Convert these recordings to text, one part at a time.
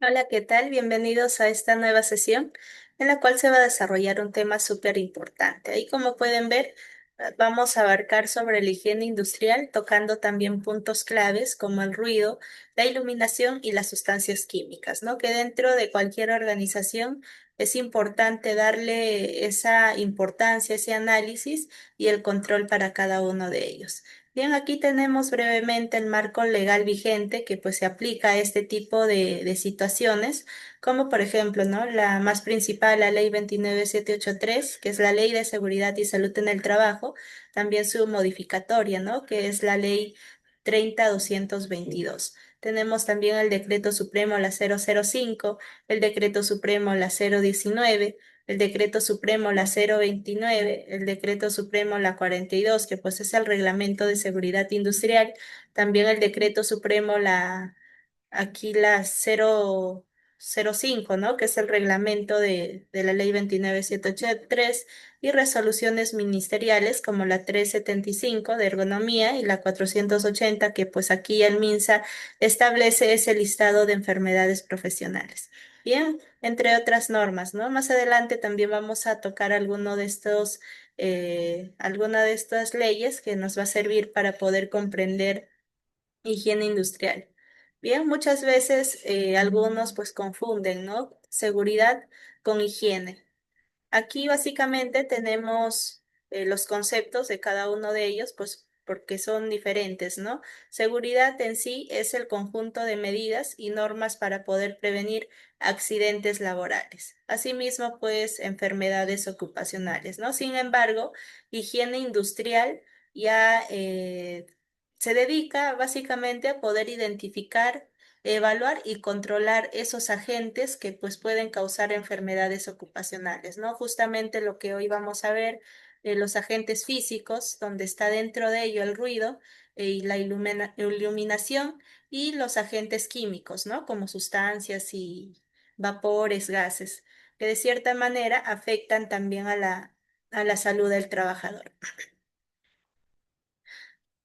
Hola, ¿qué tal? Bienvenidos a esta nueva sesión en la cual se va a desarrollar un tema súper importante. Ahí, como pueden ver, vamos a abarcar sobre la higiene industrial, tocando también puntos claves como el ruido, la iluminación y las sustancias químicas, ¿no? Que dentro de cualquier organización es importante darle esa importancia, ese análisis y el control para cada uno de ellos. Bien, aquí tenemos brevemente el marco legal vigente que pues se aplica a este tipo de situaciones, como por ejemplo, ¿no? La más principal, la ley 29783, que es la ley de seguridad y salud en el trabajo, también su modificatoria, ¿no? Que es la ley 30222. Tenemos también el decreto supremo la 005, el decreto supremo la 019, el decreto supremo la 029, el decreto supremo la 42, que pues es el reglamento de seguridad industrial, también el decreto supremo aquí la 005, ¿no? Que es el reglamento de la ley 29783 y resoluciones ministeriales como la 375 de ergonomía y la 480, que pues aquí el MINSA establece ese listado de enfermedades profesionales. Bien, entre otras normas, ¿no? Más adelante también vamos a tocar alguna de estas leyes que nos va a servir para poder comprender higiene industrial. Bien, muchas veces algunos pues confunden, ¿no? Seguridad con higiene. Aquí básicamente tenemos los conceptos de cada uno de ellos, pues porque son diferentes, ¿no? Seguridad en sí es el conjunto de medidas y normas para poder prevenir accidentes laborales. Asimismo, pues enfermedades ocupacionales, ¿no? Sin embargo, higiene industrial ya se dedica básicamente a poder identificar, evaluar y controlar esos agentes que pues pueden causar enfermedades ocupacionales, ¿no? Justamente lo que hoy vamos a ver, los agentes físicos, donde está dentro de ello el ruido y la iluminación, y los agentes químicos, ¿no? Como sustancias y vapores, gases, que de cierta manera afectan también a la salud del trabajador.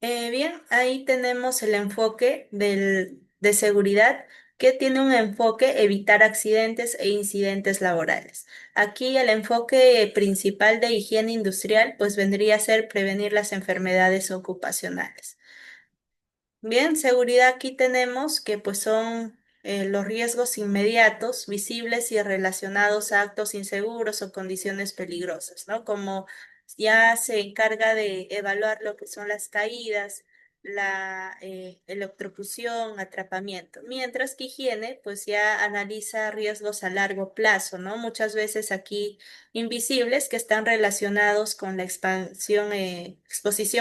Bien, ahí tenemos el enfoque de seguridad que tiene un enfoque evitar accidentes e incidentes laborales. Aquí el enfoque principal de higiene industrial pues vendría a ser prevenir las enfermedades ocupacionales. Bien, seguridad aquí tenemos que pues son los riesgos inmediatos, visibles y relacionados a actos inseguros o condiciones peligrosas, ¿no? Como ya se encarga de evaluar lo que son las caídas, la electrocución, atrapamiento, mientras que higiene pues ya analiza riesgos a largo plazo, ¿no? Muchas veces aquí invisibles que están relacionados con la exposición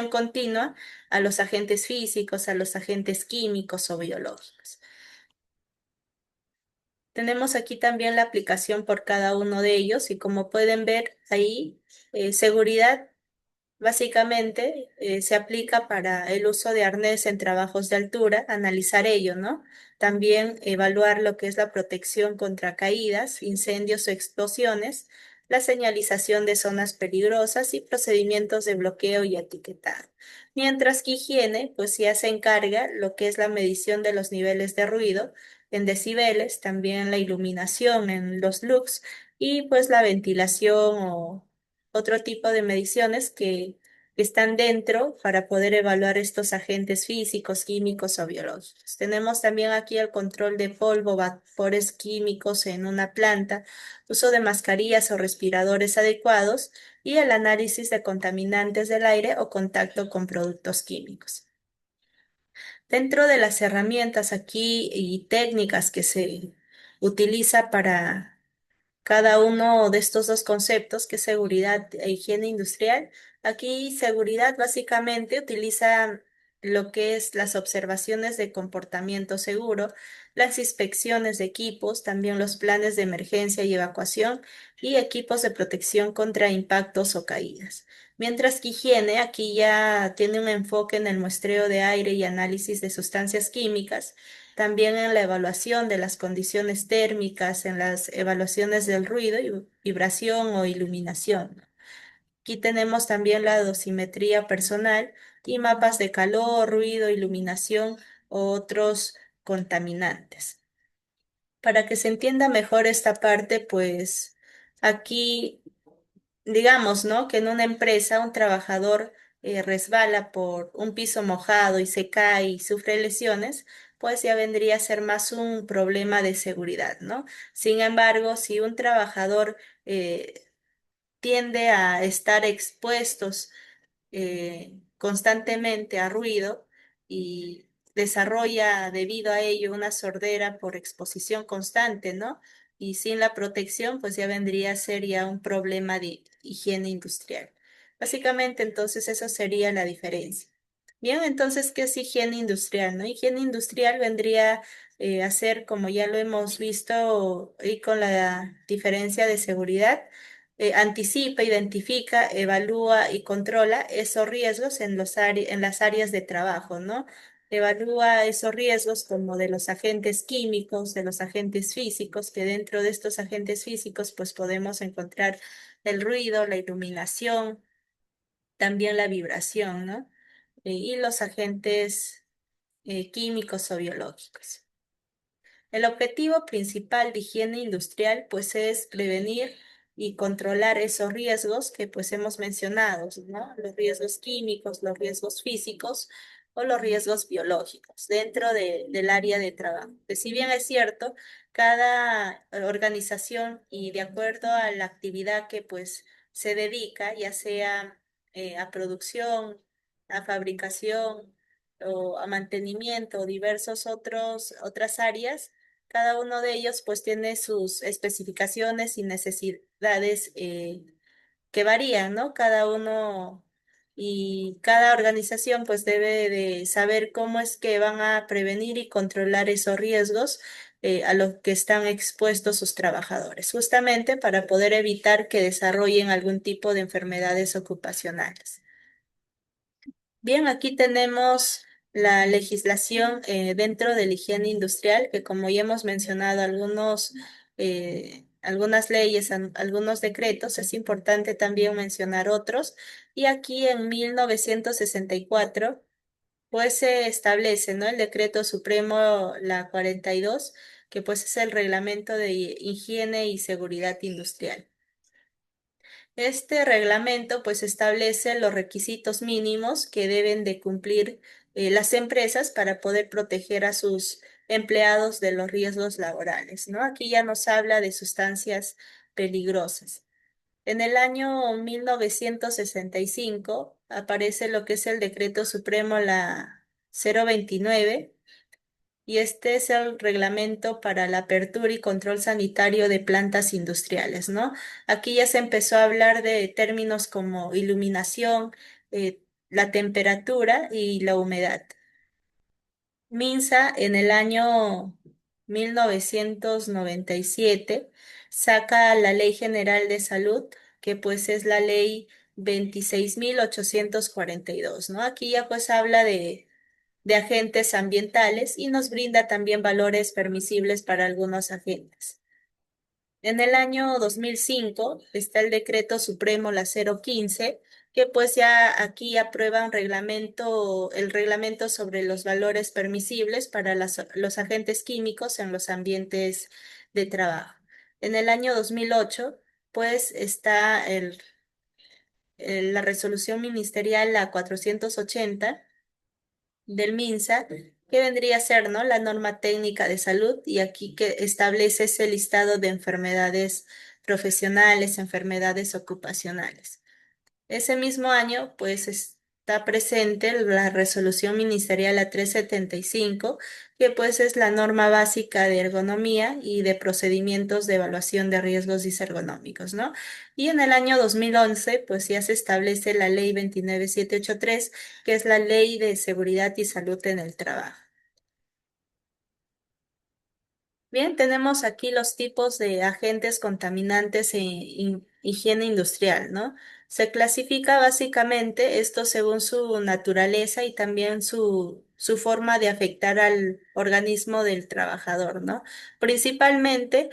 continua a los agentes físicos, a los agentes químicos o biológicos. Tenemos aquí también la aplicación por cada uno de ellos y como pueden ver ahí, seguridad básicamente se aplica para el uso de arnés en trabajos de altura, analizar ello, ¿no? También evaluar lo que es la protección contra caídas, incendios o explosiones, la señalización de zonas peligrosas y procedimientos de bloqueo y etiquetado. Mientras que higiene, pues ya se encarga lo que es la medición de los niveles de ruido en decibeles, también la iluminación en los lux y pues la ventilación o otro tipo de mediciones que están dentro para poder evaluar estos agentes físicos, químicos o biológicos. Tenemos también aquí el control de polvo, vapores químicos en una planta, uso de mascarillas o respiradores adecuados y el análisis de contaminantes del aire o contacto con productos químicos. Dentro de las herramientas aquí y técnicas que se utiliza para cada uno de estos dos conceptos, que es seguridad e higiene industrial. Aquí seguridad básicamente utiliza lo que es las observaciones de comportamiento seguro, las inspecciones de equipos, también los planes de emergencia y evacuación y equipos de protección contra impactos o caídas. Mientras que higiene aquí ya tiene un enfoque en el muestreo de aire y análisis de sustancias químicas, también en la evaluación de las condiciones térmicas, en las evaluaciones del ruido y vibración o iluminación. Aquí tenemos también la dosimetría personal y mapas de calor, ruido, iluminación o otros contaminantes. Para que se entienda mejor esta parte, pues aquí digamos, ¿no? Que en una empresa un trabajador resbala por un piso mojado y se cae y sufre lesiones, pues ya vendría a ser más un problema de seguridad, ¿no? Sin embargo, si un trabajador tiende a estar expuestos constantemente a ruido y desarrolla debido a ello una sordera por exposición constante, ¿no? Y sin la protección, pues ya vendría a ser ya un problema de higiene industrial. Básicamente, entonces, eso sería la diferencia. Bien, entonces, ¿qué es higiene industrial, no? Higiene industrial vendría a ser, como ya lo hemos visto, y con la diferencia de seguridad, anticipa, identifica, evalúa y controla esos riesgos en en las áreas de trabajo, ¿no? Evalúa esos riesgos como de los agentes químicos, de los agentes físicos, que dentro de estos agentes físicos pues podemos encontrar el ruido, la iluminación, también la vibración, ¿no? Y los agentes químicos o biológicos. El objetivo principal de higiene industrial pues es prevenir y controlar esos riesgos que pues hemos mencionado, ¿no? Los riesgos químicos, los riesgos físicos o los riesgos biológicos dentro del área de trabajo. Que si bien es cierto, cada organización y de acuerdo a la actividad que pues se dedica, ya sea a producción, a fabricación o a mantenimiento o diversos otras áreas, cada uno de ellos pues tiene sus especificaciones y necesidades que varían, ¿no? Cada uno y cada organización pues debe de saber cómo es que van a prevenir y controlar esos riesgos a los que están expuestos sus trabajadores, justamente para poder evitar que desarrollen algún tipo de enfermedades ocupacionales. Bien, aquí tenemos la legislación dentro de la higiene industrial, que como ya hemos mencionado algunas leyes, algunos decretos, es importante también mencionar otros. Y aquí en 1964, pues se establece, ¿no? El Decreto Supremo, la 42, que pues es el Reglamento de Higiene y Seguridad Industrial. Este reglamento pues establece los requisitos mínimos que deben de cumplir las empresas para poder proteger a sus empleados de los riesgos laborales, ¿no? Aquí ya nos habla de sustancias peligrosas. En el año 1965 aparece lo que es el Decreto Supremo, la 029, y este es el reglamento para la apertura y control sanitario de plantas industriales, ¿no? Aquí ya se empezó a hablar de términos como iluminación, la temperatura y la humedad. Minsa en el año 1997 saca la Ley General de Salud, que pues es la ley 26.842, ¿no? Aquí ya pues habla de agentes ambientales y nos brinda también valores permisibles para algunos agentes. En el año 2005 está el Decreto Supremo, la 015, que pues ya aquí aprueba el reglamento sobre los valores permisibles para los agentes químicos en los ambientes de trabajo. En el año 2008, pues está la resolución ministerial, la 480 del MINSA, que vendría a ser, ¿no? La norma técnica de salud, y aquí que establece ese listado de enfermedades profesionales, enfermedades ocupacionales. Ese mismo año, pues está presente la resolución ministerial a 375, que pues es la norma básica de ergonomía y de procedimientos de evaluación de riesgos disergonómicos, ¿no? Y en el año 2011, pues ya se establece la ley 29783, que es la ley de seguridad y salud en el trabajo. Bien, tenemos aquí los tipos de agentes contaminantes e higiene industrial, ¿no? Se clasifica básicamente esto según su naturaleza y también su forma de afectar al organismo del trabajador, ¿no? Principalmente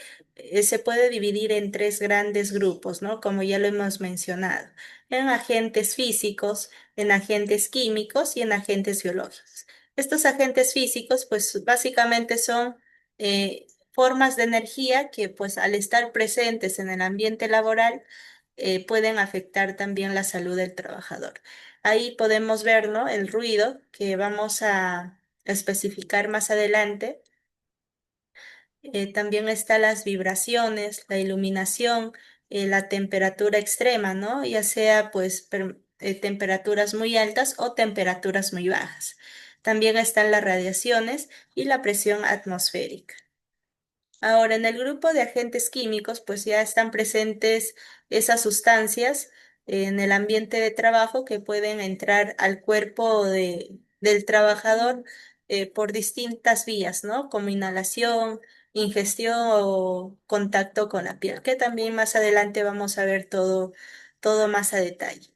se puede dividir en tres grandes grupos, ¿no? Como ya lo hemos mencionado, en agentes físicos, en agentes químicos y en agentes biológicos. Estos agentes físicos, pues básicamente son formas de energía que pues al estar presentes en el ambiente laboral pueden afectar también la salud del trabajador. Ahí podemos ver, ¿no? El ruido que vamos a especificar más adelante. También están las vibraciones, la iluminación, la temperatura extrema, ¿no? Ya sea pues temperaturas muy altas o temperaturas muy bajas. También están las radiaciones y la presión atmosférica. Ahora, en el grupo de agentes químicos, pues ya están presentes esas sustancias en el ambiente de trabajo que pueden entrar al cuerpo del trabajador por distintas vías, ¿no? Como inhalación, ingestión o contacto con la piel, que también más adelante vamos a ver todo más a detalle.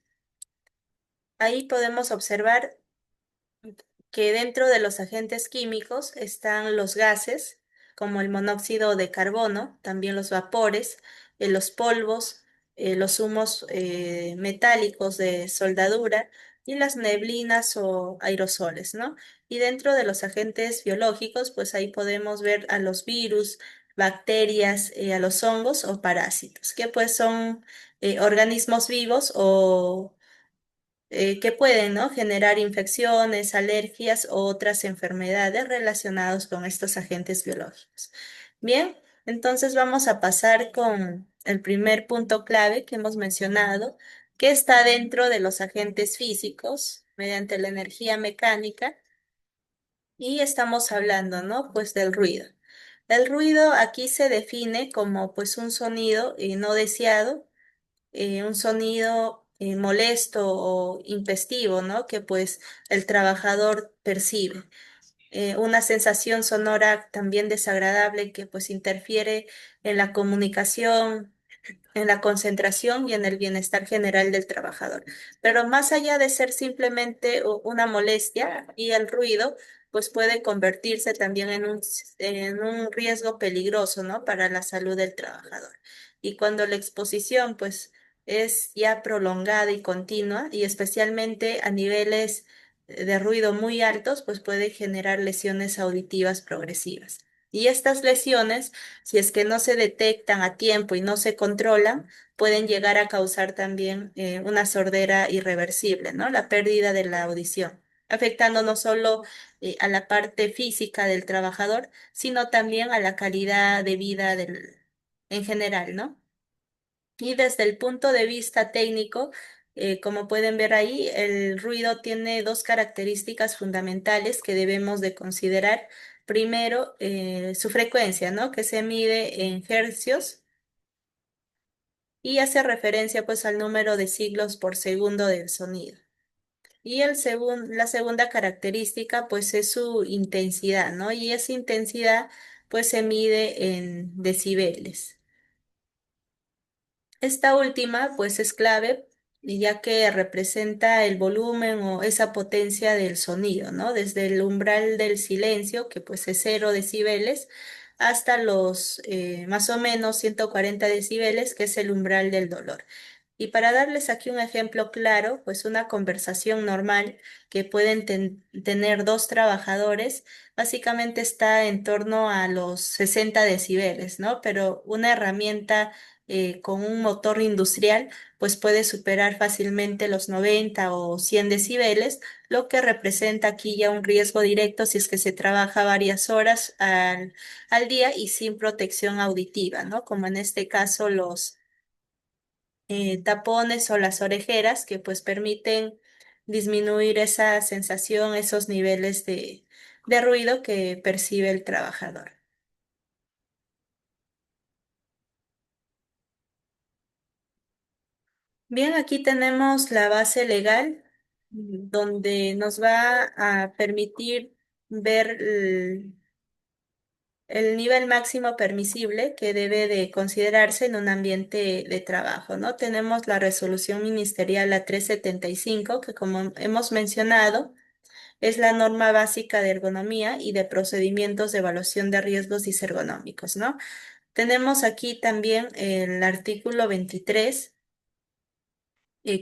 Ahí podemos observar que dentro de los agentes químicos están los gases, como el monóxido de carbono, también los vapores, los polvos, los humos metálicos de soldadura y las neblinas o aerosoles, ¿no? Y dentro de los agentes biológicos, pues ahí podemos ver a los virus, bacterias, a los hongos o parásitos, que pues son organismos vivos o que pueden, ¿no? Generar infecciones, alergias o otras enfermedades relacionadas con estos agentes biológicos. Bien, entonces vamos a pasar con el primer punto clave que hemos mencionado, que está dentro de los agentes físicos mediante la energía mecánica y estamos hablando, ¿no? Pues del ruido. El ruido aquí se define como pues un sonido no deseado, un sonido molesto o impestivo, ¿no? Que pues el trabajador percibe. Una sensación sonora también desagradable que pues interfiere en la comunicación, en la concentración y en el bienestar general del trabajador. Pero más allá de ser simplemente una molestia y el ruido, pues puede convertirse también en un riesgo peligroso, ¿no? Para la salud del trabajador. Y cuando la exposición, pues, es ya prolongada y continua, y especialmente a niveles de ruido muy altos, pues puede generar lesiones auditivas progresivas. Y estas lesiones, si es que no se detectan a tiempo y no se controlan, pueden llegar a causar también una sordera irreversible, ¿no? La pérdida de la audición, afectando no solo a la parte física del trabajador, sino también a la calidad de vida en general, ¿no? Y desde el punto de vista técnico, como pueden ver ahí, el ruido tiene dos características fundamentales que debemos de considerar. Primero, su frecuencia, ¿no? Que se mide en hercios y hace referencia pues al número de siglos por segundo del sonido. Y la segunda característica pues es su intensidad, ¿no? Y esa intensidad pues se mide en decibeles. Esta última, pues, es clave, ya que representa el volumen o esa potencia del sonido, ¿no? Desde el umbral del silencio, que pues es 0 decibeles, hasta los más o menos 140 decibeles, que es el umbral del dolor. Y para darles aquí un ejemplo claro, pues una conversación normal que pueden tener dos trabajadores, básicamente está en torno a los 60 decibeles, ¿no? Pero una herramienta con un motor industrial, pues puede superar fácilmente los 90 o 100 decibeles, lo que representa aquí ya un riesgo directo si es que se trabaja varias horas al día y sin protección auditiva, ¿no? Como en este caso los tapones o las orejeras que pues permiten disminuir esa sensación, esos niveles de ruido que percibe el trabajador. Bien, aquí tenemos la base legal donde nos va a permitir ver el nivel máximo permisible que debe de considerarse en un ambiente de trabajo, ¿no? Tenemos la resolución ministerial a 375 que como hemos mencionado, es la norma básica de ergonomía y de procedimientos de evaluación de riesgos disergonómicos, ¿no? Tenemos aquí también el artículo 23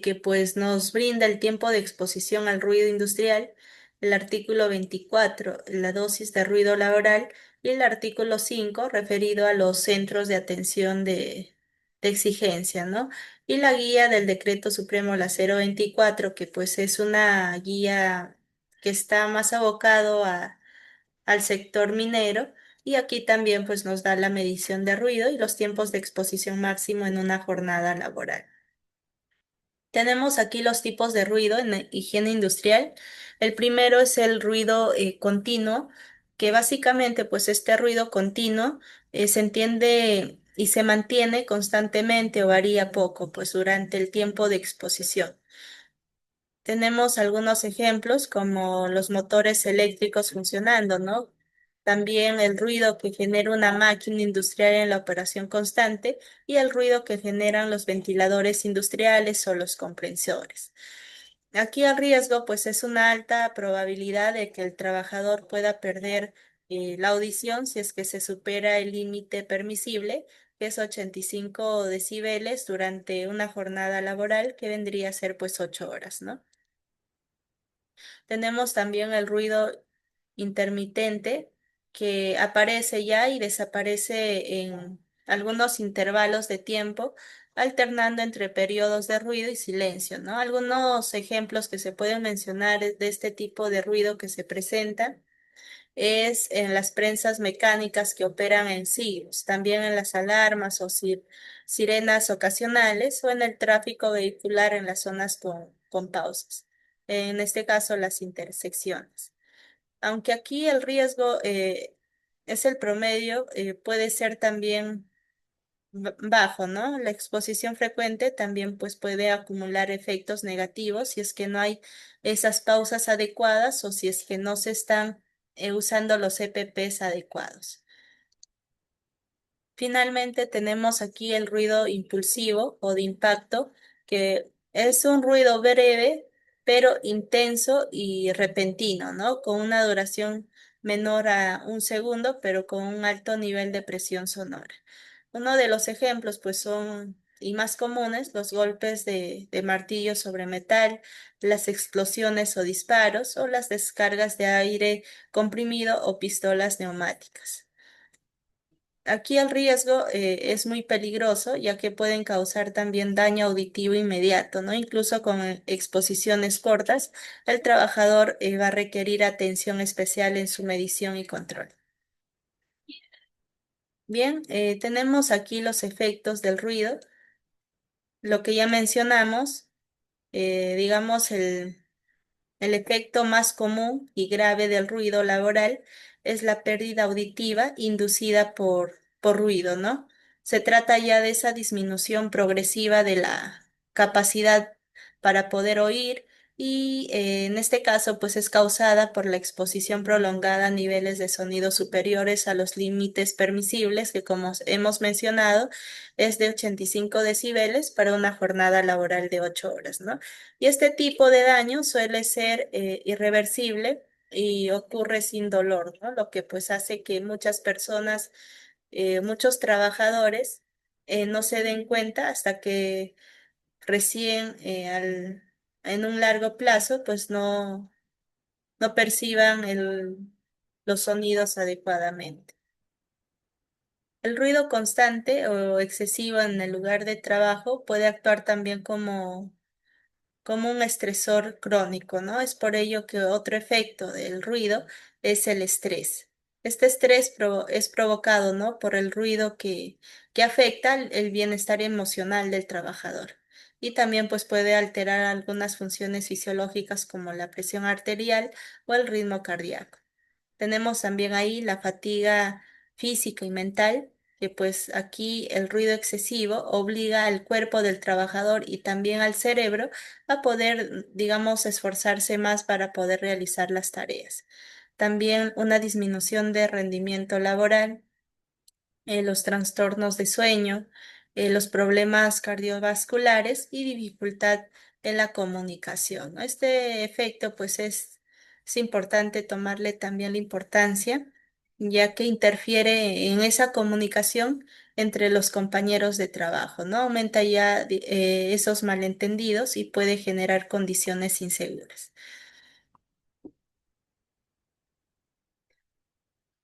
que pues nos brinda el tiempo de exposición al ruido industrial, el artículo 24 la dosis de ruido laboral, y el artículo 5 referido a los centros de atención de exigencia, ¿no? Y la guía del Decreto Supremo la 024, que pues es una guía que está más abocado al sector minero. Y aquí también pues nos da la medición de ruido y los tiempos de exposición máximo en una jornada laboral. Tenemos aquí los tipos de ruido en la higiene industrial. El primero es el ruido continuo, que básicamente pues este ruido continuo se entiende y se mantiene constantemente o varía poco pues durante el tiempo de exposición. Tenemos algunos ejemplos como los motores eléctricos funcionando, ¿no? También el ruido que genera una máquina industrial en la operación constante y el ruido que generan los ventiladores industriales o los compresores. Aquí el riesgo, pues, es una alta probabilidad de que el trabajador pueda perder la audición si es que se supera el límite permisible, que es 85 decibeles durante una jornada laboral, que vendría a ser pues 8 horas, ¿no? Tenemos también el ruido intermitente que aparece ya y desaparece en algunos intervalos de tiempo, alternando entre periodos de ruido y silencio, ¿no? Algunos ejemplos que se pueden mencionar de este tipo de ruido que se presenta es en las prensas mecánicas que operan en siglos, también en las alarmas o sirenas ocasionales o en el tráfico vehicular en las zonas con pausas, en este caso las intersecciones. Aunque aquí el riesgo es el promedio, puede ser también bajo, ¿no? La exposición frecuente también pues puede acumular efectos negativos si es que no hay esas pausas adecuadas o si es que no se están usando los EPPs adecuados. Finalmente tenemos aquí el ruido impulsivo o de impacto, que es un ruido breve, pero intenso y repentino, ¿no? Con una duración menor a un segundo, pero con un alto nivel de presión sonora. Uno de los ejemplos, pues, son, y más comunes, los golpes de martillo sobre metal, las explosiones o disparos, o las descargas de aire comprimido o pistolas neumáticas. Aquí el riesgo es muy peligroso, ya que pueden causar también daño auditivo inmediato, ¿no? Incluso con exposiciones cortas, el trabajador va a requerir atención especial en su medición y control. Bien, tenemos aquí los efectos del ruido, lo que ya mencionamos, digamos el efecto más común y grave del ruido laboral es la pérdida auditiva inducida por ruido, ¿no? Se trata ya de esa disminución progresiva de la capacidad para poder oír y en este caso pues es causada por la exposición prolongada a niveles de sonido superiores a los límites permisibles que como hemos mencionado es de 85 decibeles para una jornada laboral de 8 horas, ¿no? Y este tipo de daño suele ser irreversible y ocurre sin dolor, ¿no? Lo que pues hace que muchas personas, muchos trabajadores no se den cuenta hasta que recién en un largo plazo pues no perciban los sonidos adecuadamente. El ruido constante o excesivo en el lugar de trabajo puede actuar también como un estresor crónico, ¿no? Es por ello que otro efecto del ruido es el estrés. Este estrés es provocado, ¿no? Por el ruido que afecta el bienestar emocional del trabajador. Y también pues puede alterar algunas funciones fisiológicas como la presión arterial o el ritmo cardíaco. Tenemos también ahí la fatiga física y mental, que pues aquí el ruido excesivo obliga al cuerpo del trabajador y también al cerebro a poder, digamos, esforzarse más para poder realizar las tareas. También una disminución de rendimiento laboral, los trastornos de sueño, los problemas cardiovasculares y dificultad en la comunicación, ¿no? Este efecto, pues, es importante tomarle también la importancia, ya que interfiere en esa comunicación entre los compañeros de trabajo, ¿no? Aumenta ya esos malentendidos y puede generar condiciones inseguras.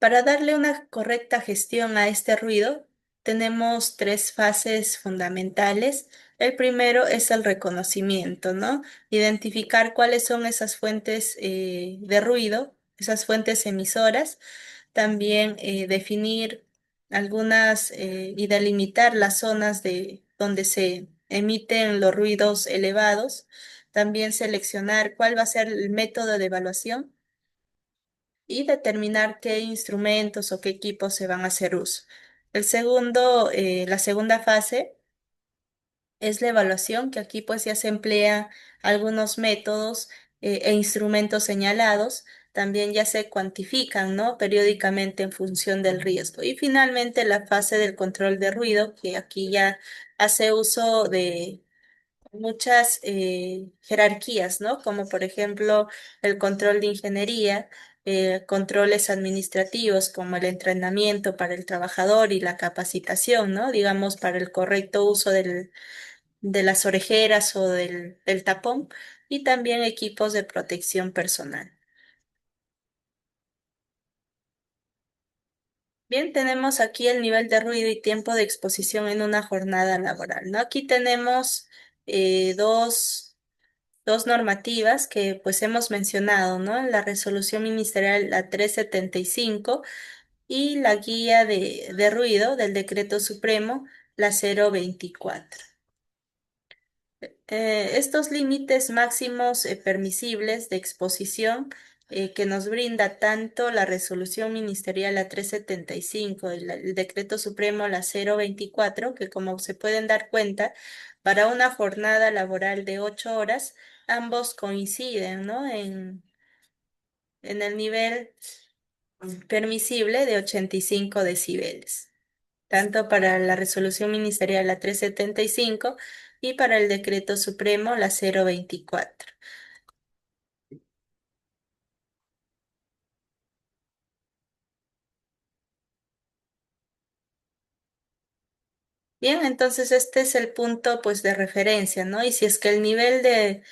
Para darle una correcta gestión a este ruido, tenemos tres fases fundamentales. El primero es el reconocimiento, ¿no? Identificar cuáles son esas fuentes de ruido, esas fuentes emisoras. También definir algunas y delimitar las zonas de donde se emiten los ruidos elevados. También seleccionar cuál va a ser el método de evaluación y determinar qué instrumentos o qué equipos se van a hacer uso. La segunda fase es la evaluación, que aquí pues ya se emplea algunos métodos e instrumentos señalados. También ya se cuantifican, ¿no? Periódicamente en función del riesgo. Y finalmente la fase del control de ruido, que aquí ya hace uso de muchas jerarquías, ¿no? Como por ejemplo el control de ingeniería, controles administrativos como el entrenamiento para el trabajador y la capacitación, ¿no? Digamos, para el correcto uso de las orejeras o del tapón, y también equipos de protección personal. Bien, tenemos aquí el nivel de ruido y tiempo de exposición en una jornada laboral, ¿no? Aquí tenemos dos normativas que pues hemos mencionado, ¿no? La resolución ministerial la 375 y la guía de ruido del decreto supremo la 024. Estos límites máximos permisibles de exposición que nos brinda tanto la resolución ministerial la 375 y el decreto supremo la 024, que como se pueden dar cuenta, para una jornada laboral de 8 horas, ambos coinciden, ¿no? En el nivel permisible de 85 decibeles, tanto para la resolución ministerial la 375 y para el decreto supremo la 024. Bien, entonces este es el punto pues de referencia, ¿no? Y si es que el nivel de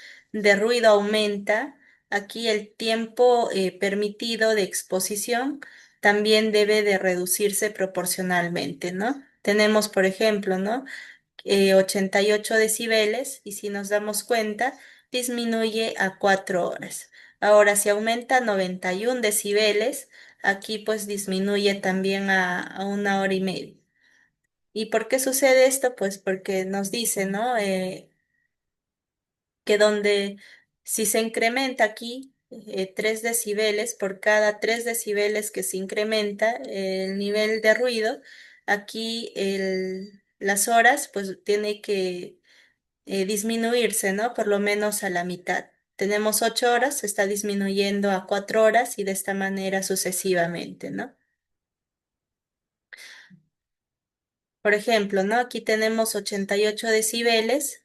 ruido aumenta, aquí el tiempo permitido de exposición también debe de reducirse proporcionalmente, ¿no? Tenemos, por ejemplo, ¿no? 88 decibeles y si nos damos cuenta, disminuye a 4 horas. Ahora, si aumenta a 91 decibeles, aquí pues disminuye también a 1 hora y media. ¿Y por qué sucede esto? Pues porque nos dice, ¿no? Que donde si se incrementa aquí 3 decibeles, por cada 3 decibeles que se incrementa el nivel de ruido, aquí las horas pues tiene que disminuirse, ¿no? Por lo menos a la mitad. Tenemos 8 horas, se está disminuyendo a 4 horas y de esta manera sucesivamente, ¿no? Por ejemplo, ¿no? Aquí tenemos 88 decibeles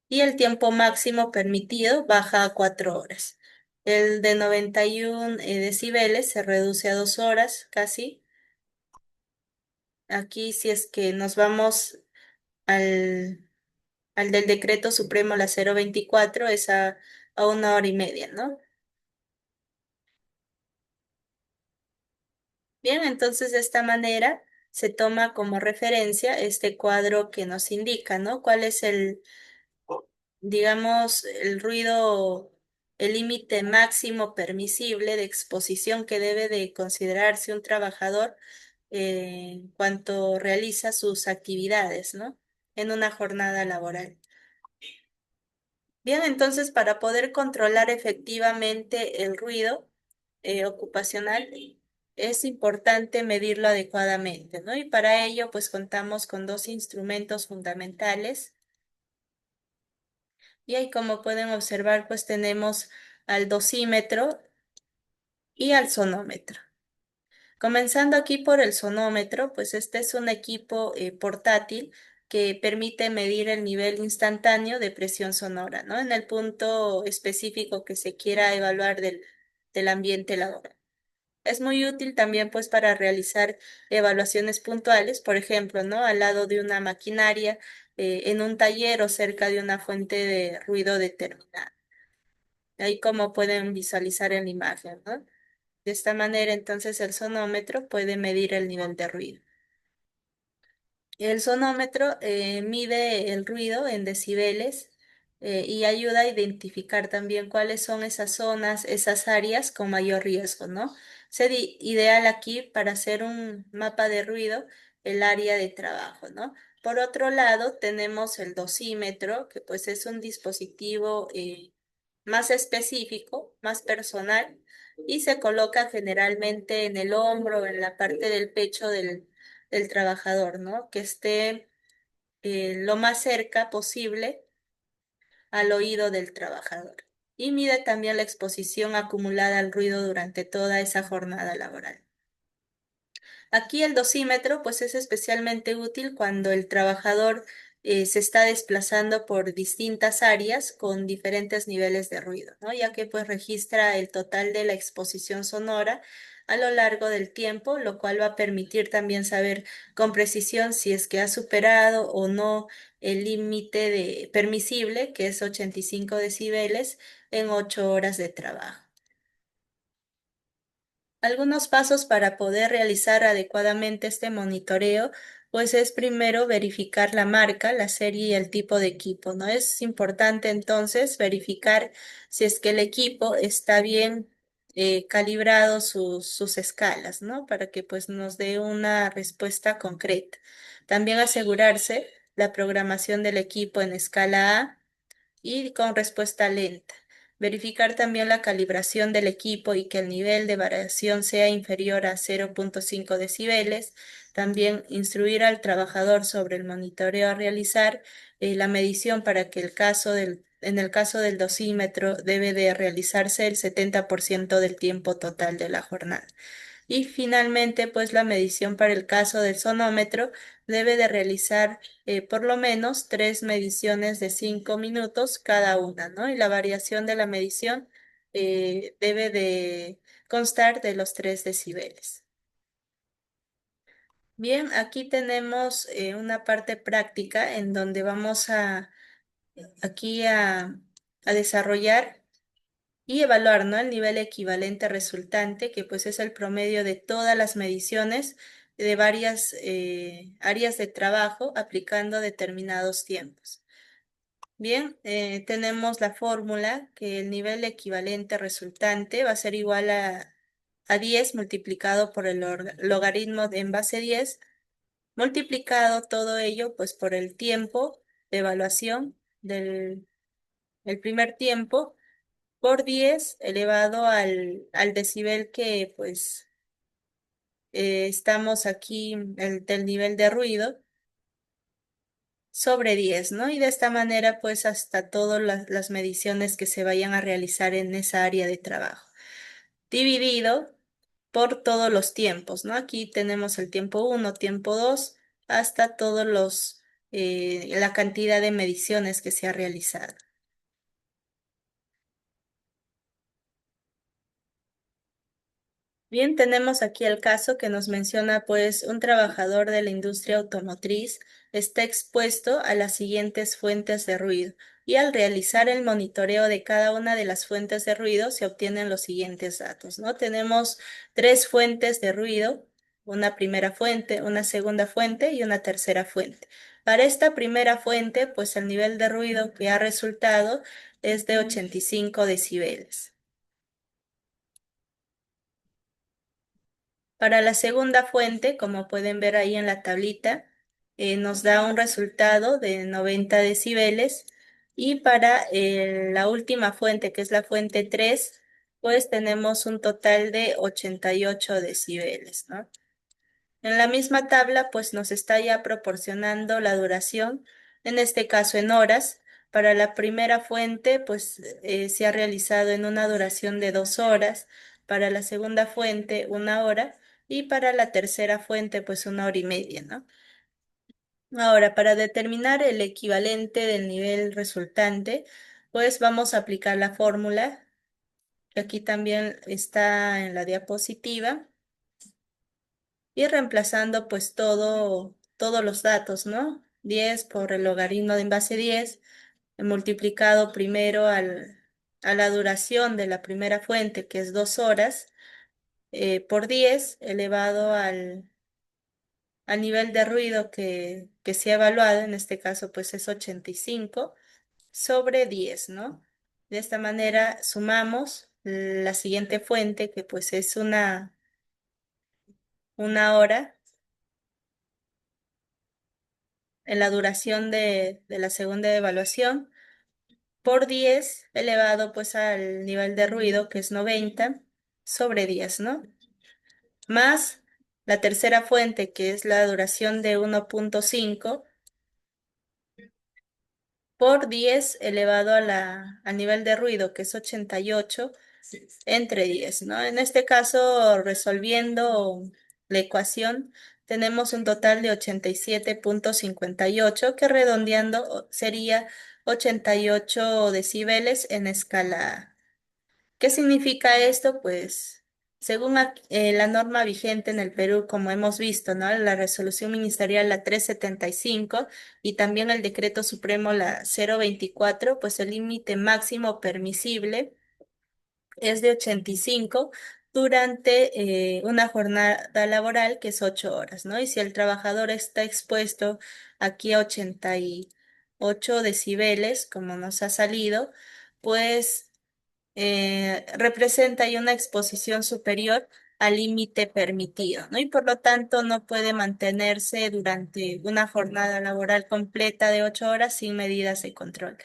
y el tiempo máximo permitido baja a 4 horas. El de 91 decibeles se reduce a 2 horas casi. Aquí si es que nos vamos al, al del decreto supremo, la 024, es a 1 hora y media, ¿no? Bien, entonces de esta manera se toma como referencia este cuadro que nos indica, ¿no? ¿Cuál es digamos, el ruido, el límite máximo permisible de exposición que debe de considerarse un trabajador en cuanto realiza sus actividades, ¿no? En una jornada laboral. Bien, entonces para poder controlar efectivamente el ruido ocupacional es importante medirlo adecuadamente, ¿no? Y para ello pues contamos con dos instrumentos fundamentales. Y ahí como pueden observar, pues tenemos al dosímetro y al sonómetro. Comenzando aquí por el sonómetro, pues este es un equipo portátil que permite medir el nivel instantáneo de presión sonora, ¿no? En el punto específico que se quiera evaluar del ambiente laboral. Es muy útil también pues para realizar evaluaciones puntuales, por ejemplo, ¿no? Al lado de una maquinaria, en un taller o cerca de una fuente de ruido determinada. Ahí como pueden visualizar en la imagen, ¿no? De esta manera, entonces, el sonómetro puede medir el nivel de ruido. El sonómetro mide el ruido en decibeles y ayuda a identificar también cuáles son esas zonas, esas áreas con mayor riesgo, ¿no? Ideal aquí para hacer un mapa de ruido, el área de trabajo, ¿no? Por otro lado, tenemos el dosímetro, que pues es un dispositivo más específico, más personal, y se coloca generalmente en el hombro, en la parte del pecho del trabajador, ¿no? Que esté lo más cerca posible al oído del trabajador. Y mide también la exposición acumulada al ruido durante toda esa jornada laboral. Aquí el dosímetro pues es especialmente útil cuando el trabajador se está desplazando por distintas áreas con diferentes niveles de ruido, ¿no? Ya que pues registra el total de la exposición sonora a lo largo del tiempo, lo cual va a permitir también saber con precisión si es que ha superado o no el límite de permisible, que es 85 decibeles en 8 horas de trabajo. Algunos pasos para poder realizar adecuadamente este monitoreo, pues es primero verificar la marca, la serie y el tipo de equipo, ¿no? Es importante entonces verificar si es que el equipo está bien calibrado sus escalas, ¿no? Para que pues nos dé una respuesta concreta. También asegurarse la programación del equipo en escala A y con respuesta lenta. Verificar también la calibración del equipo y que el nivel de variación sea inferior a 0,5 decibeles. También instruir al trabajador sobre el monitoreo a realizar, la medición para que en el caso del dosímetro debe de realizarse el 70% del tiempo total de la jornada. Y finalmente, pues la medición para el caso del sonómetro debe de realizar por lo menos 3 mediciones de 5 minutos cada una, ¿no? Y la variación de la medición debe de constar de los 3 decibeles. Bien, aquí tenemos una parte práctica en donde vamos aquí a desarrollar y evaluar, ¿no? El nivel equivalente resultante, que pues es el promedio de todas las mediciones de varias áreas de trabajo aplicando determinados tiempos. Bien, tenemos la fórmula que el nivel equivalente resultante va a ser igual a 10 multiplicado por el logaritmo de en base 10 multiplicado todo ello pues por el tiempo de evaluación el primer tiempo por 10 elevado al decibel que pues estamos aquí, del nivel de ruido, sobre 10, ¿no? Y de esta manera pues hasta todas las mediciones que se vayan a realizar en esa área de trabajo. Dividido por todos los tiempos, ¿no? Aquí tenemos el tiempo 1, tiempo 2, hasta la cantidad de mediciones que se ha realizado. Bien, tenemos aquí el caso que nos menciona, pues, un trabajador de la industria automotriz está expuesto a las siguientes fuentes de ruido y al realizar el monitoreo de cada una de las fuentes de ruido se obtienen los siguientes datos, ¿no? Tenemos 3 fuentes de ruido, una primera fuente, una segunda fuente y una tercera fuente. Para esta primera fuente, pues el nivel de ruido que ha resultado es de 85 decibeles. Para la segunda fuente, como pueden ver ahí en la tablita, nos da un resultado de 90 decibeles. Y para la última fuente, que es la fuente 3, pues tenemos un total de 88 decibeles, ¿no? En la misma tabla, pues nos está ya proporcionando la duración, en este caso en horas. Para la primera fuente, pues se ha realizado en una duración de 2 horas, para la segunda fuente 1 hora y para la tercera fuente, pues 1 hora y media, ¿no? Ahora, para determinar el equivalente del nivel resultante, pues vamos a aplicar la fórmula, que aquí también está en la diapositiva y reemplazando pues todos los datos, ¿no? 10 por el logaritmo de en base 10, multiplicado primero a la duración de la primera fuente, que es 2 horas, por 10 elevado al nivel de ruido que se ha evaluado, en este caso pues es 85 sobre 10, ¿no? De esta manera sumamos la siguiente fuente, que pues es una hora en la duración de la segunda evaluación, por 10 elevado pues al nivel de ruido, que es 90 sobre 10, ¿no? Más la tercera fuente, que es la duración de 1.5 por 10 elevado al nivel de ruido, que es 88 entre 10, ¿no? En este caso, resolviendo la ecuación, tenemos un total de 87.58, que redondeando sería 88 decibeles en escala. ¿Qué significa esto? Pues según la norma vigente en el Perú, como hemos visto, ¿no? La resolución ministerial la 375 y también el decreto supremo la 024, pues el límite máximo permisible es de 85 durante una jornada laboral que es 8 horas, ¿no? Y si el trabajador está expuesto aquí a 88 decibeles, como nos ha salido, pues representa ahí una exposición superior al límite permitido, ¿no? Y por lo tanto no puede mantenerse durante una jornada laboral completa de 8 horas sin medidas de control.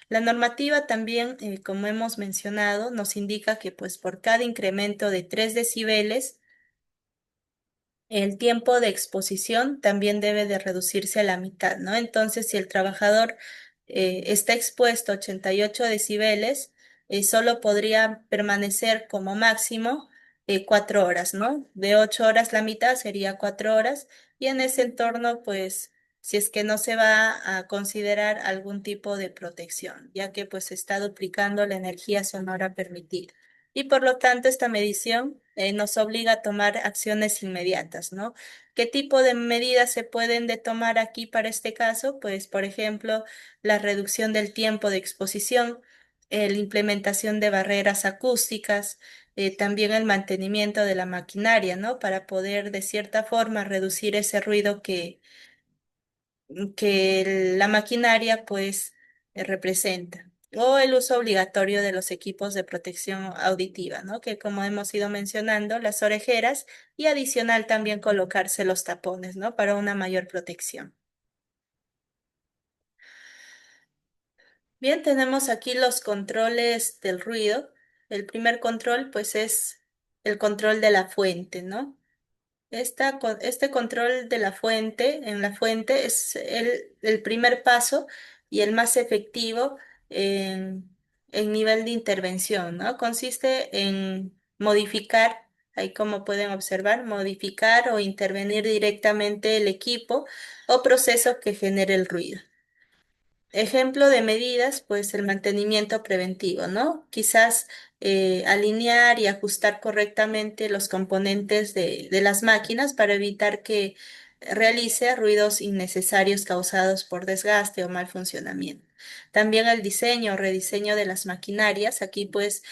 La normativa también, como hemos mencionado, nos indica que pues por cada incremento de 3 decibeles, el tiempo de exposición también debe de reducirse a la mitad, ¿no? Entonces, si el trabajador está expuesto a 88 decibeles, solo podría permanecer como máximo 4 horas, ¿no? De 8 horas la mitad sería 4 horas y en ese entorno, pues, si es que no se va a considerar algún tipo de protección, ya que pues se está duplicando la energía sonora permitida y por lo tanto esta medición nos obliga a tomar acciones inmediatas, ¿no? ¿Qué tipo de medidas se pueden de tomar aquí para este caso? Pues, por ejemplo, la reducción del tiempo de exposición, la implementación de barreras acústicas, también el mantenimiento de la maquinaria, ¿no? Para poder de cierta forma reducir ese ruido que la maquinaria pues representa. O el uso obligatorio de los equipos de protección auditiva, ¿no? Que como hemos ido mencionando, las orejeras y adicional también colocarse los tapones, ¿no? Para una mayor protección. Bien, tenemos aquí los controles del ruido. El primer control pues es el control de la fuente, ¿no? Este control de la fuente, en la fuente, es el primer paso y el más efectivo en nivel de intervención, ¿no? Consiste en modificar, ahí como pueden observar, modificar o intervenir directamente el equipo o proceso que genere el ruido. Ejemplo de medidas, pues el mantenimiento preventivo, ¿no? Quizás alinear y ajustar correctamente los componentes de las máquinas para evitar que realice ruidos innecesarios causados por desgaste o mal funcionamiento. También el diseño o rediseño de las maquinarias. Aquí pues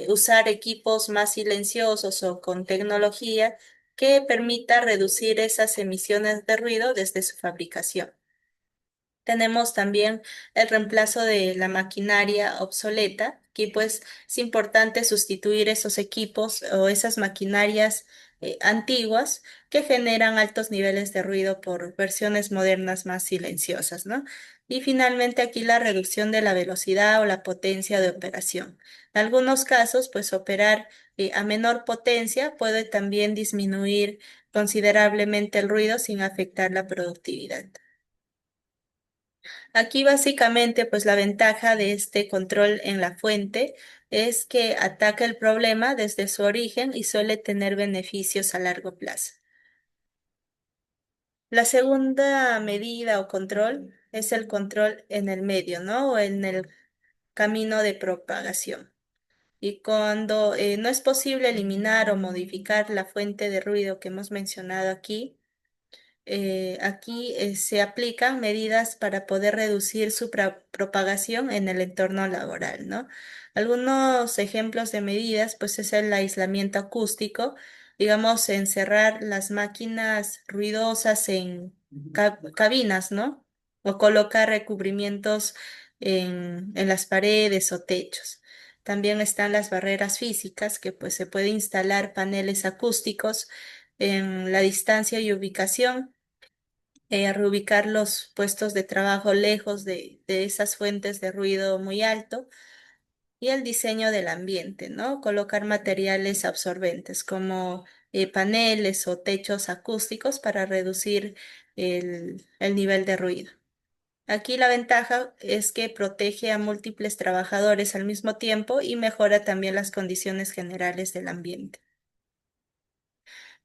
usar equipos más silenciosos o con tecnología que permita reducir esas emisiones de ruido desde su fabricación. Tenemos también el reemplazo de la maquinaria obsoleta. Aquí pues es importante sustituir esos equipos o esas maquinarias antiguas que generan altos niveles de ruido por versiones modernas más silenciosas, ¿no? Y finalmente aquí la reducción de la velocidad o la potencia de operación. En algunos casos, pues operar a menor potencia puede también disminuir considerablemente el ruido sin afectar la productividad. Aquí básicamente, pues la ventaja de este control en la fuente es que ataca el problema desde su origen y suele tener beneficios a largo plazo. La segunda medida o control es el control en el medio, ¿no? O en el camino de propagación. Y cuando no es posible eliminar o modificar la fuente de ruido que hemos mencionado aquí, Aquí se aplican medidas para poder reducir su propagación en el entorno laboral, ¿no? Algunos ejemplos de medidas, pues es el aislamiento acústico, digamos, encerrar las máquinas ruidosas en cabinas, ¿no? O colocar recubrimientos en las paredes o techos. También están las barreras físicas, que pues se puede instalar paneles acústicos en la distancia y ubicación, reubicar los puestos de trabajo lejos de esas fuentes de ruido muy alto y el diseño del ambiente, ¿no? Colocar materiales absorbentes como paneles o techos acústicos para reducir el nivel de ruido. Aquí la ventaja es que protege a múltiples trabajadores al mismo tiempo y mejora también las condiciones generales del ambiente.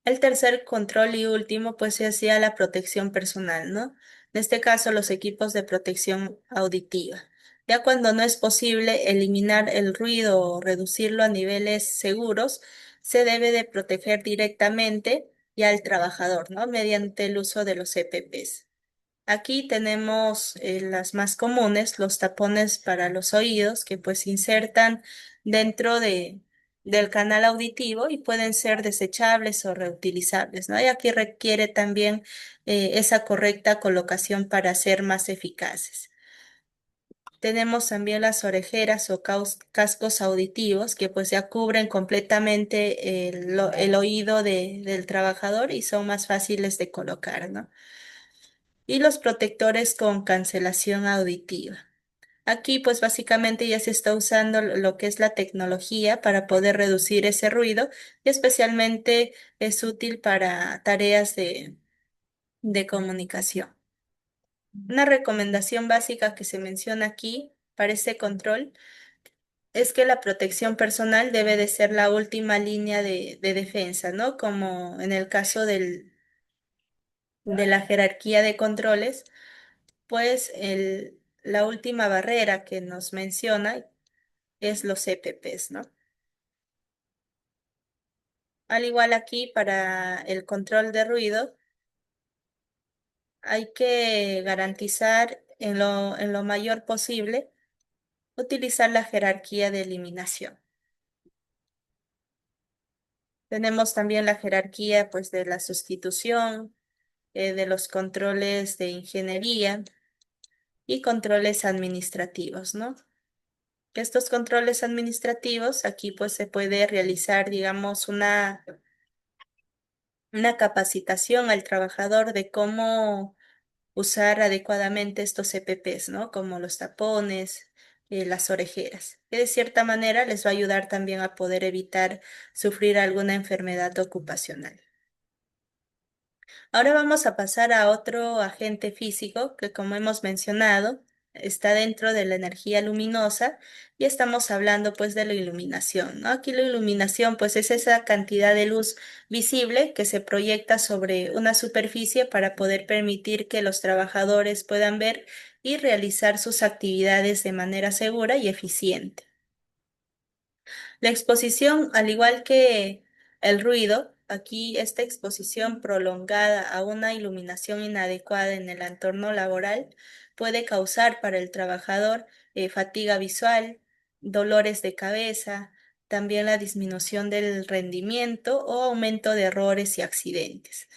El tercer control y último, pues se hacía la protección personal, ¿no? En este caso, los equipos de protección auditiva. Ya cuando no es posible eliminar el ruido o reducirlo a niveles seguros, se debe de proteger directamente ya al trabajador, ¿no? Mediante el uso de los EPPs. Aquí tenemos las más comunes, los tapones para los oídos, que pues se insertan dentro del canal auditivo y pueden ser desechables o reutilizables, ¿no? Y aquí requiere también esa correcta colocación para ser más eficaces. Tenemos también las orejeras o cascos auditivos que pues ya cubren completamente el oído del trabajador y son más fáciles de colocar, ¿no? Y los protectores con cancelación auditiva. Aquí pues básicamente ya se está usando lo que es la tecnología para poder reducir ese ruido y especialmente es útil para tareas de comunicación. Una recomendación básica que se menciona aquí para este control es que la protección personal debe de ser la última línea de defensa, ¿no? Como en el caso de la jerarquía de controles, pues la última barrera que nos menciona es los EPPs, ¿no? Al igual aquí para el control de ruido, hay que garantizar en lo mayor posible utilizar la jerarquía de eliminación. Tenemos también la jerarquía pues de la sustitución, de los controles de ingeniería y controles administrativos, ¿no? Estos controles administrativos, aquí pues se puede realizar, digamos, una capacitación al trabajador de cómo usar adecuadamente estos EPPs, ¿no? Como los tapones, las orejeras, que de cierta manera les va a ayudar también a poder evitar sufrir alguna enfermedad ocupacional. Ahora vamos a pasar a otro agente físico que, como hemos mencionado, está dentro de la energía luminosa y estamos hablando pues de la iluminación, ¿no? Aquí la iluminación pues es esa cantidad de luz visible que se proyecta sobre una superficie para poder permitir que los trabajadores puedan ver y realizar sus actividades de manera segura y eficiente. La exposición, al igual que el ruido, aquí esta exposición prolongada a una iluminación inadecuada en el entorno laboral puede causar para el trabajador fatiga visual, dolores de cabeza, también la disminución del rendimiento o aumento de errores y accidentes.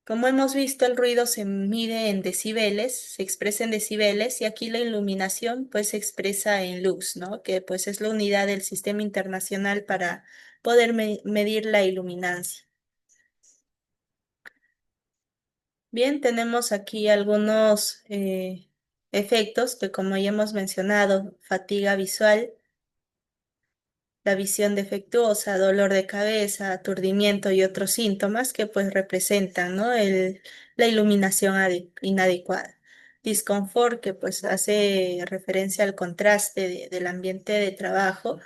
Como hemos visto, el ruido se mide en decibeles, se expresa en decibeles y aquí la iluminación pues se expresa en lux, ¿no? Que pues es la unidad del sistema internacional para poder medir la iluminancia. Bien, tenemos aquí algunos efectos que como ya hemos mencionado, fatiga visual, la visión defectuosa, dolor de cabeza, aturdimiento y otros síntomas que pues representan, ¿no? La iluminación inadecuada. Disconfort que pues hace referencia al contraste del ambiente de trabajo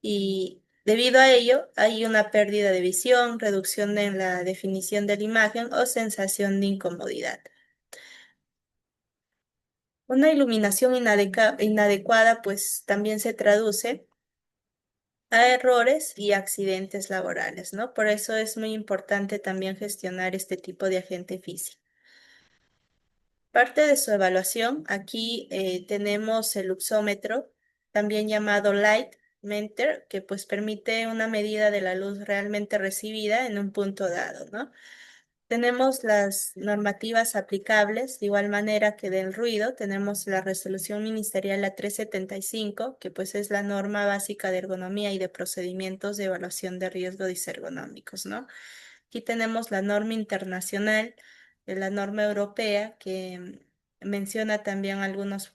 y debido a ello hay una pérdida de visión, reducción en la definición de la imagen o sensación de incomodidad. Una iluminación inadecuada pues también se traduce a errores y accidentes laborales, ¿no? Por eso es muy importante también gestionar este tipo de agente físico. Parte de su evaluación, aquí tenemos el luxómetro, también llamado Light Meter, que pues permite una medida de la luz realmente recibida en un punto dado, ¿no? Tenemos las normativas aplicables, de igual manera que del ruido, tenemos la resolución ministerial a 375, que pues es la norma básica de ergonomía y de procedimientos de evaluación de riesgo disergonómicos, ¿no? Aquí tenemos la norma internacional, la norma europea, que menciona también algunos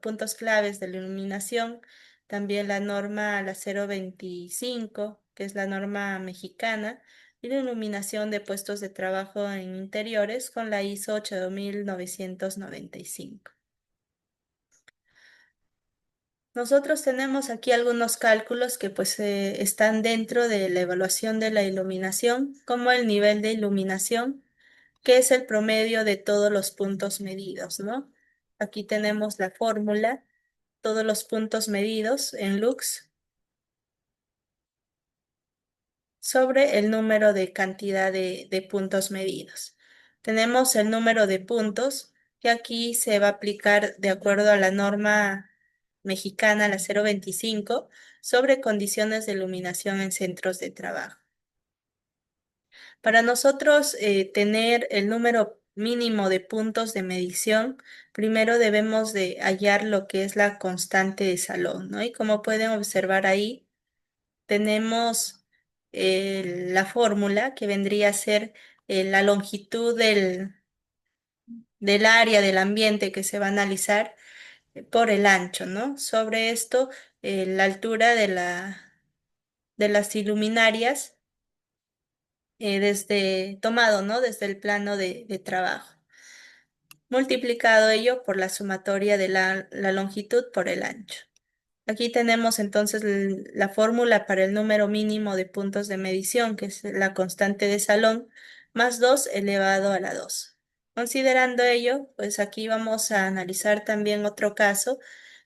puntos claves de la iluminación, también la norma la 025, que es la norma mexicana, y la iluminación de puestos de trabajo en interiores con la ISO 8995. Nosotros tenemos aquí algunos cálculos que pues están dentro de la evaluación de la iluminación, como el nivel de iluminación, que es el promedio de todos los puntos medidos, ¿no? Aquí tenemos la fórmula, todos los puntos medidos en lux sobre el número de cantidad de puntos medidos. Tenemos el número de puntos que aquí se va a aplicar de acuerdo a la norma mexicana, la 025, sobre condiciones de iluminación en centros de trabajo. Para nosotros tener el número mínimo de puntos de medición, primero debemos de hallar lo que es la constante de salón, ¿no? Y como pueden observar ahí, tenemos la fórmula que vendría a ser la longitud del área del ambiente que se va a analizar por el ancho, ¿no? Sobre esto, la altura de las iluminarias desde tomado, ¿no? Desde el plano de trabajo. Multiplicado ello por la sumatoria de la longitud por el ancho. Aquí tenemos entonces la fórmula para el número mínimo de puntos de medición, que es la constante de Salón, más 2 elevado a la 2. Considerando ello, pues aquí vamos a analizar también otro caso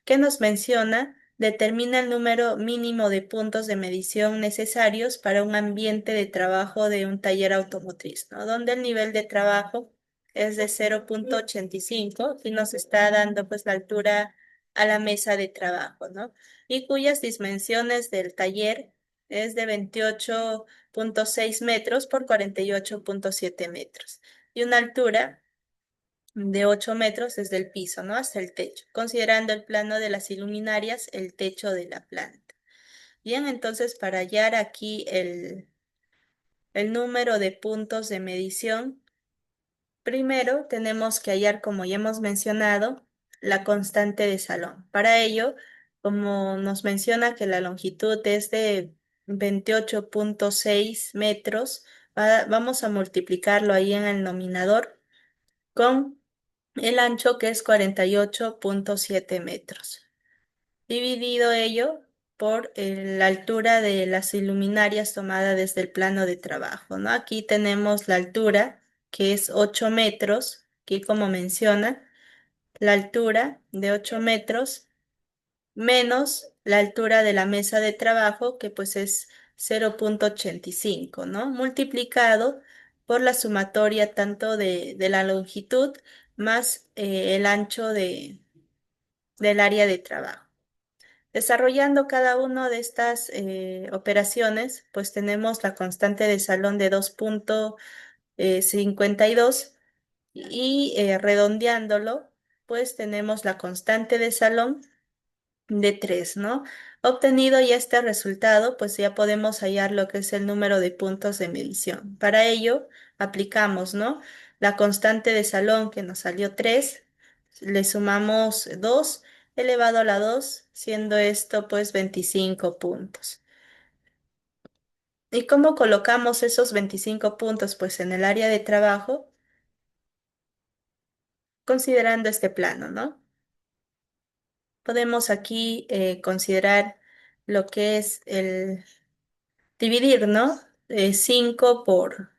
que nos menciona, determina el número mínimo de puntos de medición necesarios para un ambiente de trabajo de un taller automotriz, ¿no? Donde el nivel de trabajo es de 0,85 y nos está dando pues la altura a la mesa de trabajo, ¿no? Y cuyas dimensiones del taller es de 28,6 metros por 48,7 metros y una altura de 8 metros desde el piso, ¿no? Hasta el techo, considerando el plano de las iluminarias, el techo de la planta. Bien, entonces para hallar aquí el número de puntos de medición, primero tenemos que hallar, como ya hemos mencionado, la constante de Salón. Para ello, como nos menciona que la longitud es de 28,6 metros, vamos a multiplicarlo ahí en el nominador con el ancho que es 48,7 metros. Dividido ello por la altura de las iluminarias tomada desde el plano de trabajo, ¿no? Aquí tenemos la altura, que es 8 metros, aquí como menciona, la altura de 8 metros menos la altura de la mesa de trabajo, que pues es 0,85, ¿no? Multiplicado por la sumatoria tanto de la longitud más el ancho del área de trabajo. Desarrollando cada una de estas operaciones, pues tenemos la constante de Salón de 2,52 y redondeándolo, pues tenemos la constante de Salón de 3, ¿no? Obtenido ya este resultado, pues ya podemos hallar lo que es el número de puntos de medición. Para ello, aplicamos, ¿no? La constante de Salón que nos salió 3, le sumamos 2 elevado a la 2, siendo esto pues 25 puntos. ¿Y cómo colocamos esos 25 puntos? Pues en el área de trabajo, considerando este plano, ¿no? Podemos aquí considerar lo que es el dividir, ¿no? 5 por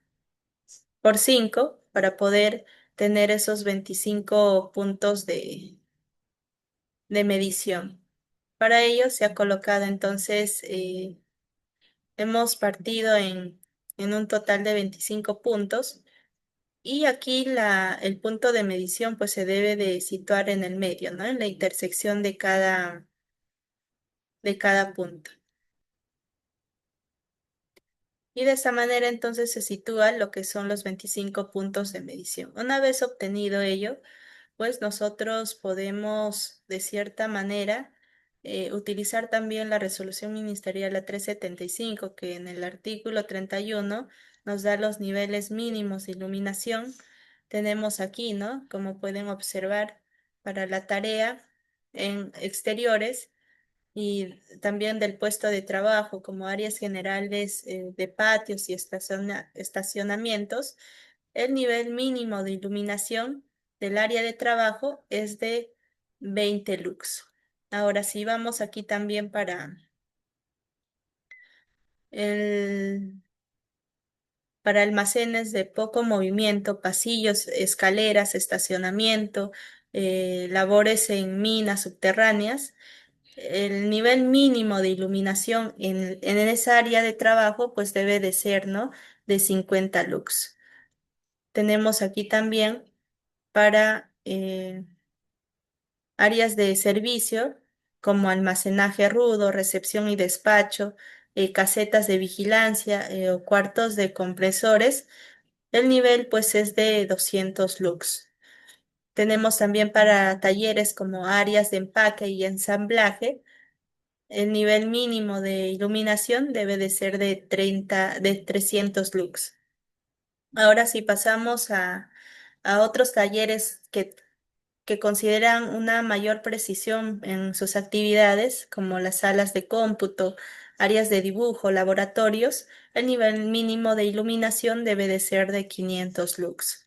5 para poder tener esos 25 puntos de medición. Para ello se ha colocado entonces Hemos partido en un total de 25 puntos y aquí el punto de medición pues se debe de situar en el medio, ¿no? En la intersección de cada punto. Y de esa manera entonces se sitúa lo que son los 25 puntos de medición. Una vez obtenido ello, pues nosotros podemos de cierta manera utilizar también la resolución ministerial a 375 que en el artículo 31 nos da los niveles mínimos de iluminación. Tenemos aquí, ¿no? Como pueden observar, para la tarea en exteriores y también del puesto de trabajo, como áreas generales de patios y estacionamientos, el nivel mínimo de iluminación del área de trabajo es de 20 lux. Ahora, si vamos aquí también el, para almacenes de poco movimiento, pasillos, escaleras, estacionamiento, labores en minas subterráneas, el nivel mínimo de iluminación en esa área de trabajo pues debe de ser, ¿no? De 50 lux. Tenemos aquí también para áreas de servicio como almacenaje rudo, recepción y despacho, casetas de vigilancia o cuartos de compresores. El nivel pues es de 200 lux. Tenemos también para talleres como áreas de empaque y ensamblaje. El nivel mínimo de iluminación debe de ser de 300 lux. Ahora si pasamos a otros talleres que consideran una mayor precisión en sus actividades, como las salas de cómputo, áreas de dibujo, laboratorios, el nivel mínimo de iluminación debe de ser de 500 lux.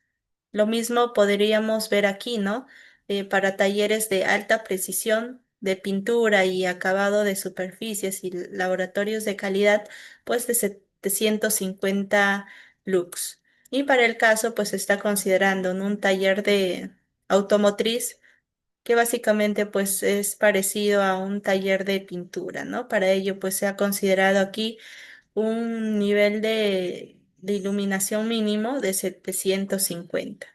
Lo mismo podríamos ver aquí, ¿no? Para talleres de alta precisión de pintura y acabado de superficies y laboratorios de calidad, pues de 750 lux. Y para el caso, pues se está considerando en un taller de automotriz que básicamente pues es parecido a un taller de pintura, ¿no? Para ello pues se ha considerado aquí un nivel de iluminación mínimo de 750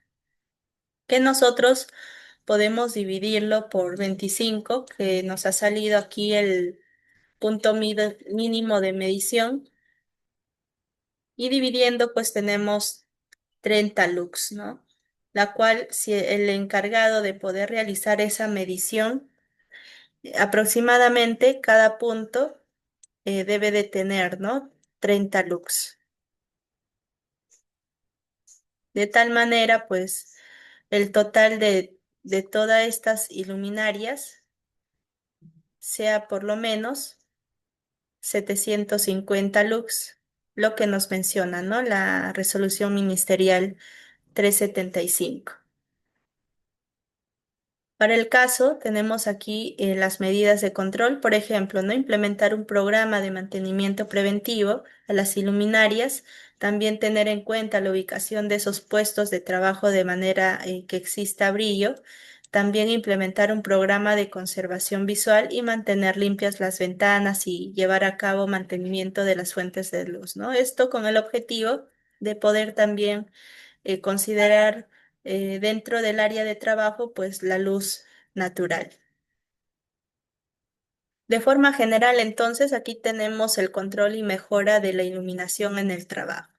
que nosotros podemos dividirlo por 25, que nos ha salido aquí el punto mínimo de medición, y dividiendo pues tenemos 30 lux, ¿no? La cual, si el encargado de poder realizar esa medición, aproximadamente cada punto debe de tener, ¿no? 30 lux. De tal manera, pues, el total de todas estas iluminarias sea por lo menos 750 lux, lo que nos menciona, ¿no? La resolución ministerial 375. Para el caso, tenemos aquí las medidas de control, por ejemplo, ¿no? Implementar un programa de mantenimiento preventivo a las iluminarias, también tener en cuenta la ubicación de esos puestos de trabajo de manera que exista brillo, también implementar un programa de conservación visual y mantener limpias las ventanas y llevar a cabo mantenimiento de las fuentes de luz, ¿no? Esto con el objetivo de poder también considerar dentro del área de trabajo, pues la luz natural. De forma general, entonces, aquí tenemos el control y mejora de la iluminación en el trabajo.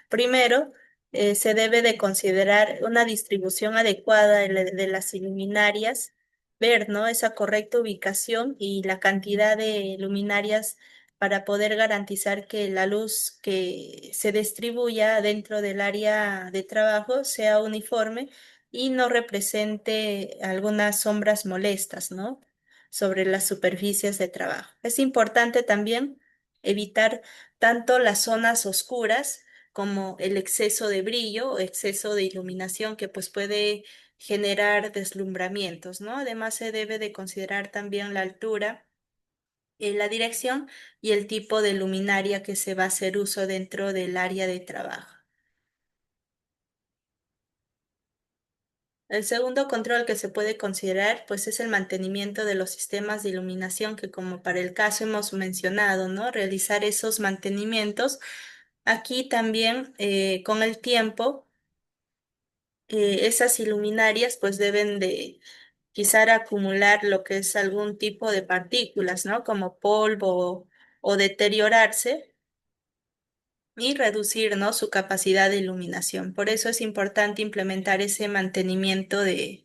Primero, se debe de considerar una distribución adecuada de las luminarias, ver, ¿no? Esa correcta ubicación y la cantidad de luminarias para poder garantizar que la luz que se distribuya dentro del área de trabajo sea uniforme y no represente algunas sombras molestas, ¿no? Sobre las superficies de trabajo. Es importante también evitar tanto las zonas oscuras como el exceso de brillo o exceso de iluminación que pues puede generar deslumbramientos, ¿no? Además se debe de considerar también la altura, la dirección y el tipo de luminaria que se va a hacer uso dentro del área de trabajo. El segundo control que se puede considerar, pues, es el mantenimiento de los sistemas de iluminación que, como para el caso hemos mencionado, ¿no? Realizar esos mantenimientos. Aquí también, con el tiempo, esas iluminarias, pues, deben de quizá acumular lo que es algún tipo de partículas, ¿no? Como polvo o deteriorarse y reducir, ¿no? Su capacidad de iluminación. Por eso es importante implementar ese mantenimiento de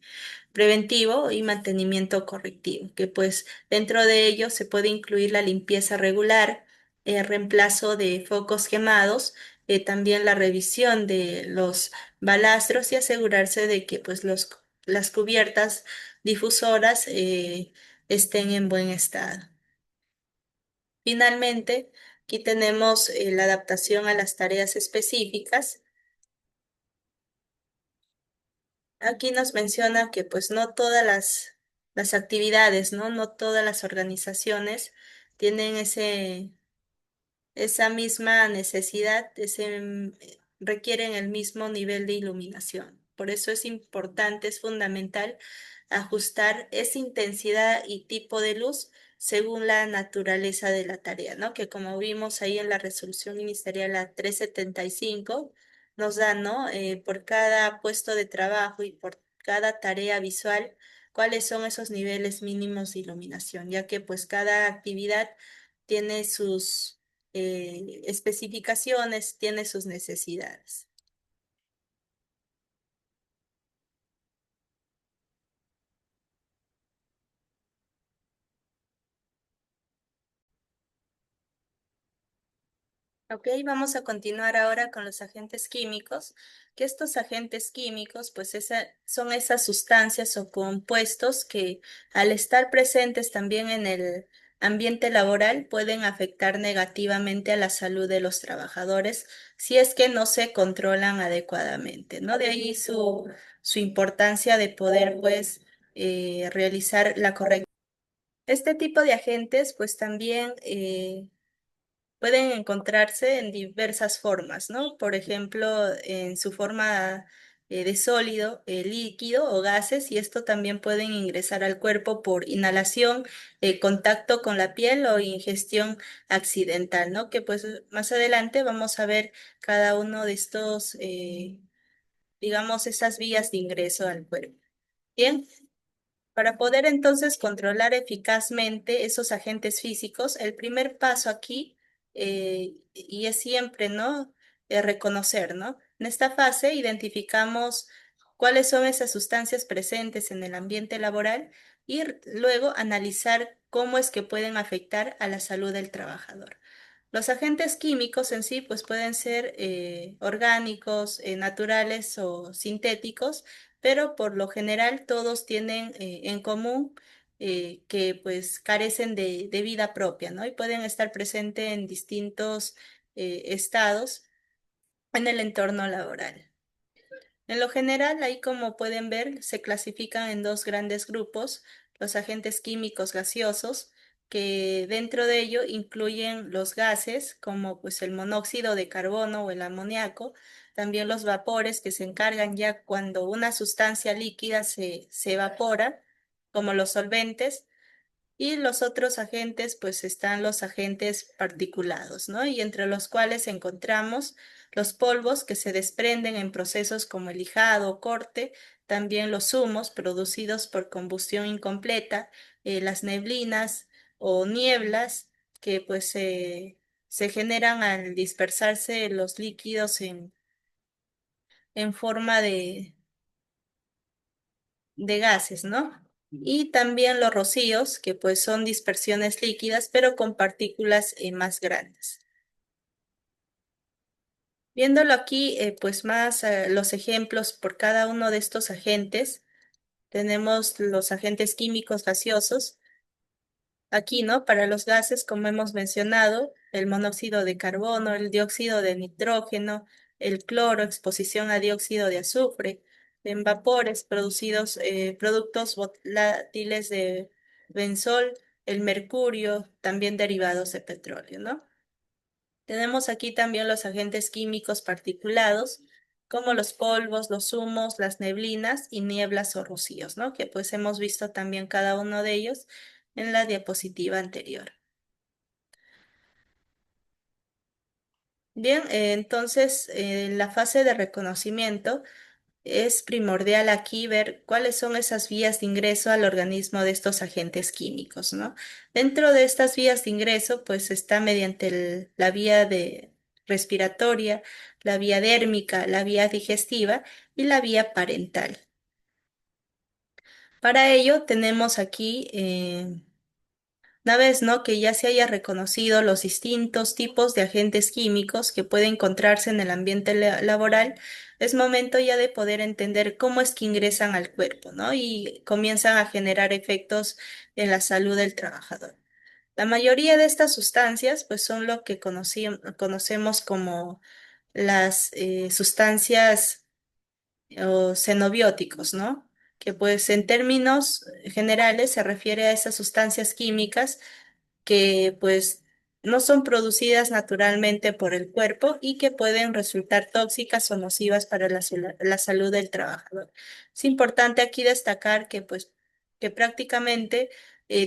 preventivo y mantenimiento correctivo, que pues dentro de ello se puede incluir la limpieza regular, el reemplazo de focos quemados, también la revisión de los balastros y asegurarse de que pues las cubiertas difusoras estén en buen estado. Finalmente, aquí tenemos la adaptación a las tareas específicas. Aquí nos menciona que pues no todas las actividades, ¿no? No todas las organizaciones tienen esa misma necesidad, requieren el mismo nivel de iluminación. Por eso es importante, es fundamental ajustar esa intensidad y tipo de luz según la naturaleza de la tarea, ¿no? Que como vimos ahí en la resolución ministerial la 375 nos da, ¿no? Por cada puesto de trabajo y por cada tarea visual, cuáles son esos niveles mínimos de iluminación, ya que pues cada actividad tiene sus especificaciones, tiene sus necesidades. Ok, vamos a continuar ahora con los agentes químicos, que estos agentes químicos, pues son esas sustancias o compuestos que al estar presentes también en el ambiente laboral pueden afectar negativamente a la salud de los trabajadores si es que no se controlan adecuadamente, ¿no? De ahí su importancia de poder, pues, realizar la correcta. Este tipo de agentes, pues también pueden encontrarse en diversas formas, ¿no? Por ejemplo, en su forma de sólido, líquido o gases, y esto también pueden ingresar al cuerpo por inhalación, contacto con la piel o ingestión accidental, ¿no? Que pues más adelante vamos a ver cada uno de estos, digamos, esas vías de ingreso al cuerpo. Bien. Para poder entonces controlar eficazmente esos agentes físicos, el primer paso aquí, y es siempre, ¿no? Reconocer, ¿no? En esta fase identificamos cuáles son esas sustancias presentes en el ambiente laboral y luego analizar cómo es que pueden afectar a la salud del trabajador. Los agentes químicos en sí, pues pueden ser orgánicos, naturales o sintéticos, pero por lo general todos tienen en común que pues carecen de vida propia, ¿no? Y pueden estar presentes en distintos estados en el entorno laboral. En lo general, ahí como pueden ver, se clasifican en dos grandes grupos, los agentes químicos gaseosos, que dentro de ello incluyen los gases, como pues el monóxido de carbono o el amoníaco, también los vapores que se encargan ya cuando una sustancia líquida se evapora, como los solventes, y los otros agentes, pues están los agentes particulados, ¿no? Y entre los cuales encontramos los polvos que se desprenden en procesos como el lijado o corte, también los humos producidos por combustión incompleta, las neblinas o nieblas que pues se generan al dispersarse los líquidos en forma de gases, ¿no? Y también los rocíos, que pues son dispersiones líquidas, pero con partículas más grandes. Viéndolo aquí, pues más los ejemplos por cada uno de estos agentes, tenemos los agentes químicos gaseosos. Aquí, ¿no? Para los gases, como hemos mencionado, el monóxido de carbono, el dióxido de nitrógeno, el cloro, exposición a dióxido de azufre, en vapores producidos, productos volátiles de benzol, el mercurio, también derivados de petróleo, ¿no? Tenemos aquí también los agentes químicos particulados. como los polvos, los humos, las neblinas y nieblas o rocíos, ¿no? Que pues hemos visto también cada uno de ellos en la diapositiva anterior. Bien, entonces en la fase de reconocimiento es primordial aquí ver cuáles son esas vías de ingreso al organismo de estos agentes químicos, ¿no? Dentro de estas vías de ingreso, pues está mediante la vía de respiratoria, la vía dérmica, la vía digestiva y la vía parental. Para ello tenemos aquí, una vez, ¿no? que ya se haya reconocido los distintos tipos de agentes químicos que pueden encontrarse en el ambiente laboral, es momento ya de poder entender cómo es que ingresan al cuerpo, ¿no? Y comienzan a generar efectos en la salud del trabajador. La mayoría de estas sustancias, pues, son lo que conocemos como las sustancias o xenobióticos, ¿no? Que pues en términos generales se refiere a esas sustancias químicas que pues no son producidas naturalmente por el cuerpo y que pueden resultar tóxicas o nocivas para la salud del trabajador. Es importante aquí destacar que pues que prácticamente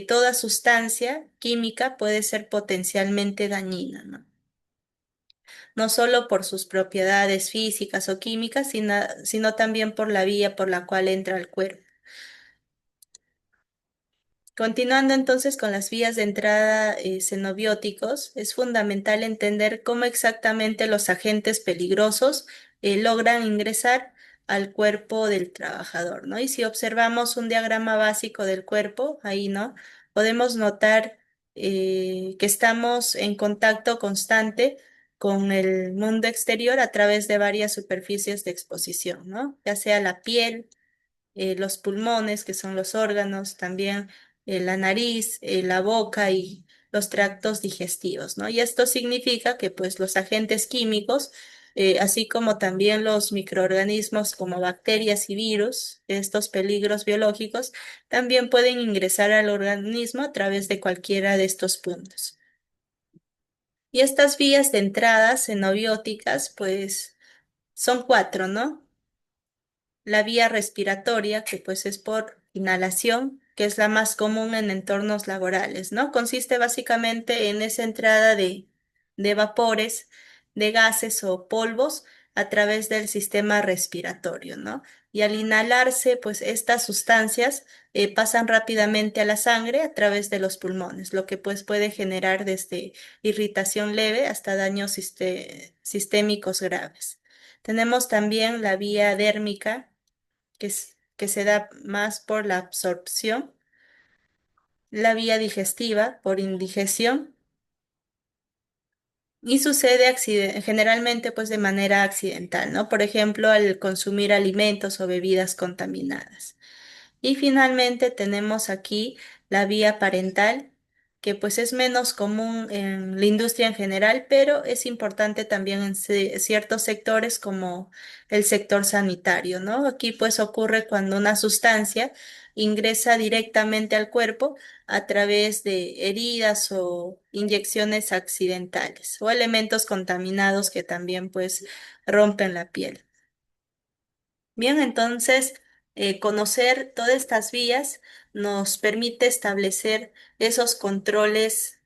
toda sustancia química puede ser potencialmente dañina, ¿no? No solo por sus propiedades físicas o químicas, sino también por la vía por la cual entra al cuerpo. Continuando entonces con las vías de entrada xenobióticos, es fundamental entender cómo exactamente los agentes peligrosos logran ingresar al cuerpo del trabajador, ¿no? Y si observamos un diagrama básico del cuerpo, ahí, ¿no? Podemos notar que estamos en contacto constante con el mundo exterior a través de varias superficies de exposición, ¿no? Ya sea la piel, los pulmones, que son los órganos, también la nariz, la boca y los tractos digestivos, ¿no? Y esto significa que pues los agentes químicos, así como también los microorganismos como bacterias y virus, estos peligros biológicos, también pueden ingresar al organismo a través de cualquiera de estos puntos. Y estas vías de entrada xenobióticas, pues son cuatro, ¿no? La vía respiratoria, que pues es por inhalación, que es la más común en entornos laborales, ¿no? Consiste básicamente en esa entrada de vapores, de gases o polvos a través del sistema respiratorio, ¿no? Y al inhalarse, pues estas sustancias pasan rápidamente a la sangre a través de los pulmones, lo que pues puede generar desde irritación leve hasta daños sistémicos graves. Tenemos también la vía dérmica, que se da más por la absorción, la vía digestiva por indigestión y sucede generalmente pues de manera accidental, ¿no? Por ejemplo, al consumir alimentos o bebidas contaminadas. Y finalmente tenemos aquí la vía parental, que pues es menos común en la industria en general, pero es importante también en ciertos sectores como el sector sanitario, ¿no? Aquí pues ocurre cuando una sustancia ingresa directamente al cuerpo a través de heridas o inyecciones accidentales o elementos contaminados que también pues rompen la piel. Bien, entonces, conocer todas estas vías nos permite establecer esos controles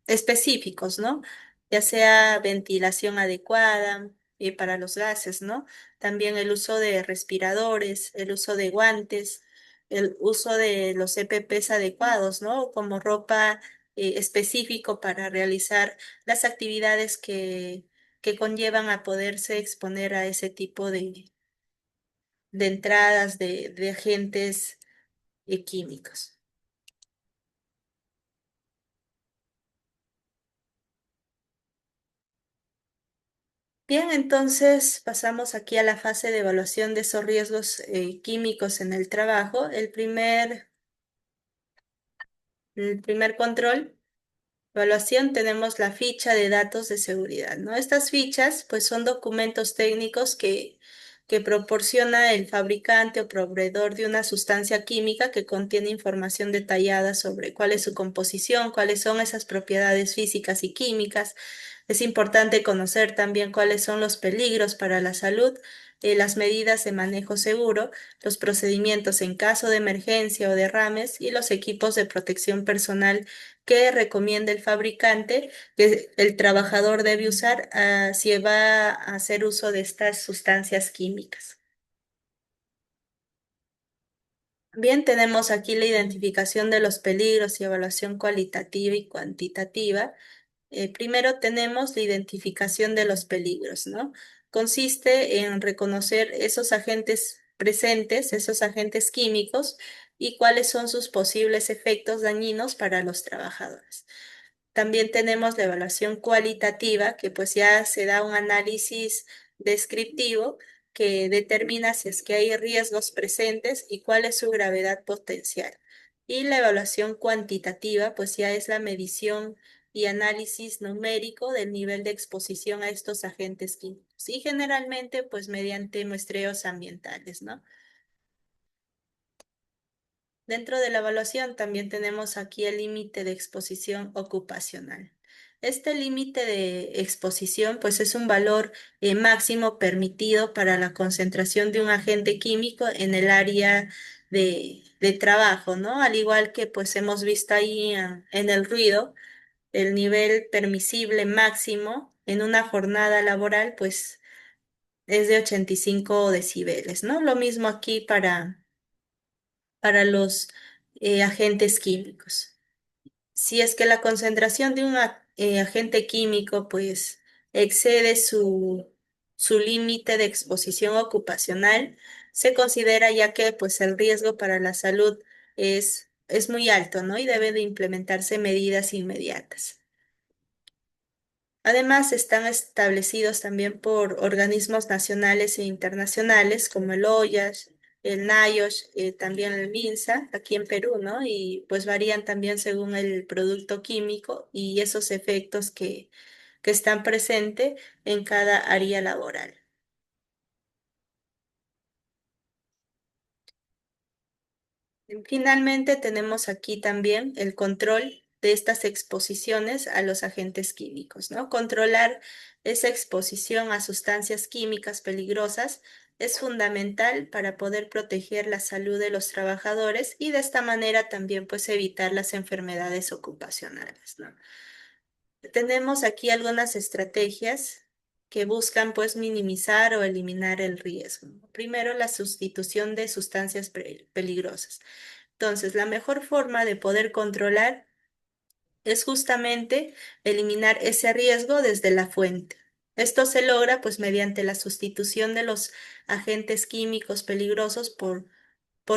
específicos, ¿no? Ya sea ventilación adecuada para los gases, ¿no? También el uso de respiradores, el uso de guantes, el uso de los EPPs adecuados, ¿no? Como ropa específico para realizar las actividades que conllevan a poderse exponer a ese tipo de entradas de agentes químicos. Bien, entonces pasamos aquí a la fase de evaluación de esos riesgos químicos en el trabajo. El primer control, evaluación, tenemos la ficha de datos de seguridad, ¿no? Estas fichas, pues, son documentos técnicos que proporciona el fabricante o proveedor de una sustancia química que contiene información detallada sobre cuál es su composición, cuáles son esas propiedades físicas y químicas, Es importante conocer también cuáles son los peligros para la salud, las medidas de manejo seguro, los procedimientos en caso de emergencia o derrames y los equipos de protección personal que recomienda el fabricante que el trabajador debe usar si va a hacer uso de estas sustancias químicas. Bien, tenemos aquí la identificación de los peligros y evaluación cualitativa y cuantitativa. Primero tenemos la identificación de los peligros, ¿no? Consiste en reconocer esos agentes presentes, esos agentes químicos y cuáles son sus posibles efectos dañinos para los trabajadores. También tenemos la evaluación cualitativa, que pues ya se da un análisis descriptivo que determina si es que hay riesgos presentes y cuál es su gravedad potencial. Y la evaluación cuantitativa, pues ya es la medición y análisis numérico del nivel de exposición a estos agentes químicos. Y generalmente, pues mediante muestreos ambientales, ¿no? Dentro de la evaluación también tenemos aquí el límite de exposición ocupacional. Este límite de exposición pues es un valor máximo permitido para la concentración de un agente químico en el área de trabajo, ¿no? Al igual que pues hemos visto ahí en el ruido, el nivel permisible máximo en una jornada laboral pues es de 85 decibeles, ¿no? Lo mismo aquí para los agentes químicos. Si es que la concentración de un agente químico pues excede su límite de exposición ocupacional, se considera ya que pues el riesgo para la salud es muy alto, ¿no? Y debe de implementarse medidas inmediatas. Además, están establecidos también por organismos nacionales e internacionales como el OIAS, el NIOSH, también el MINSA, aquí en Perú, ¿no? Y pues varían también según el producto químico y esos efectos que están presentes en cada área laboral. Finalmente, tenemos aquí también el control de estas exposiciones a los agentes químicos, ¿no? Controlar esa exposición a sustancias químicas peligrosas es fundamental para poder proteger la salud de los trabajadores y de esta manera también pues evitar las enfermedades ocupacionales, ¿no? Tenemos aquí algunas estrategias que buscan pues minimizar o eliminar el riesgo, ¿no? Primero, la sustitución de sustancias peligrosas. Entonces, la mejor forma de poder controlar es justamente eliminar ese riesgo desde la fuente. Esto se logra pues mediante la sustitución de los agentes químicos peligrosos por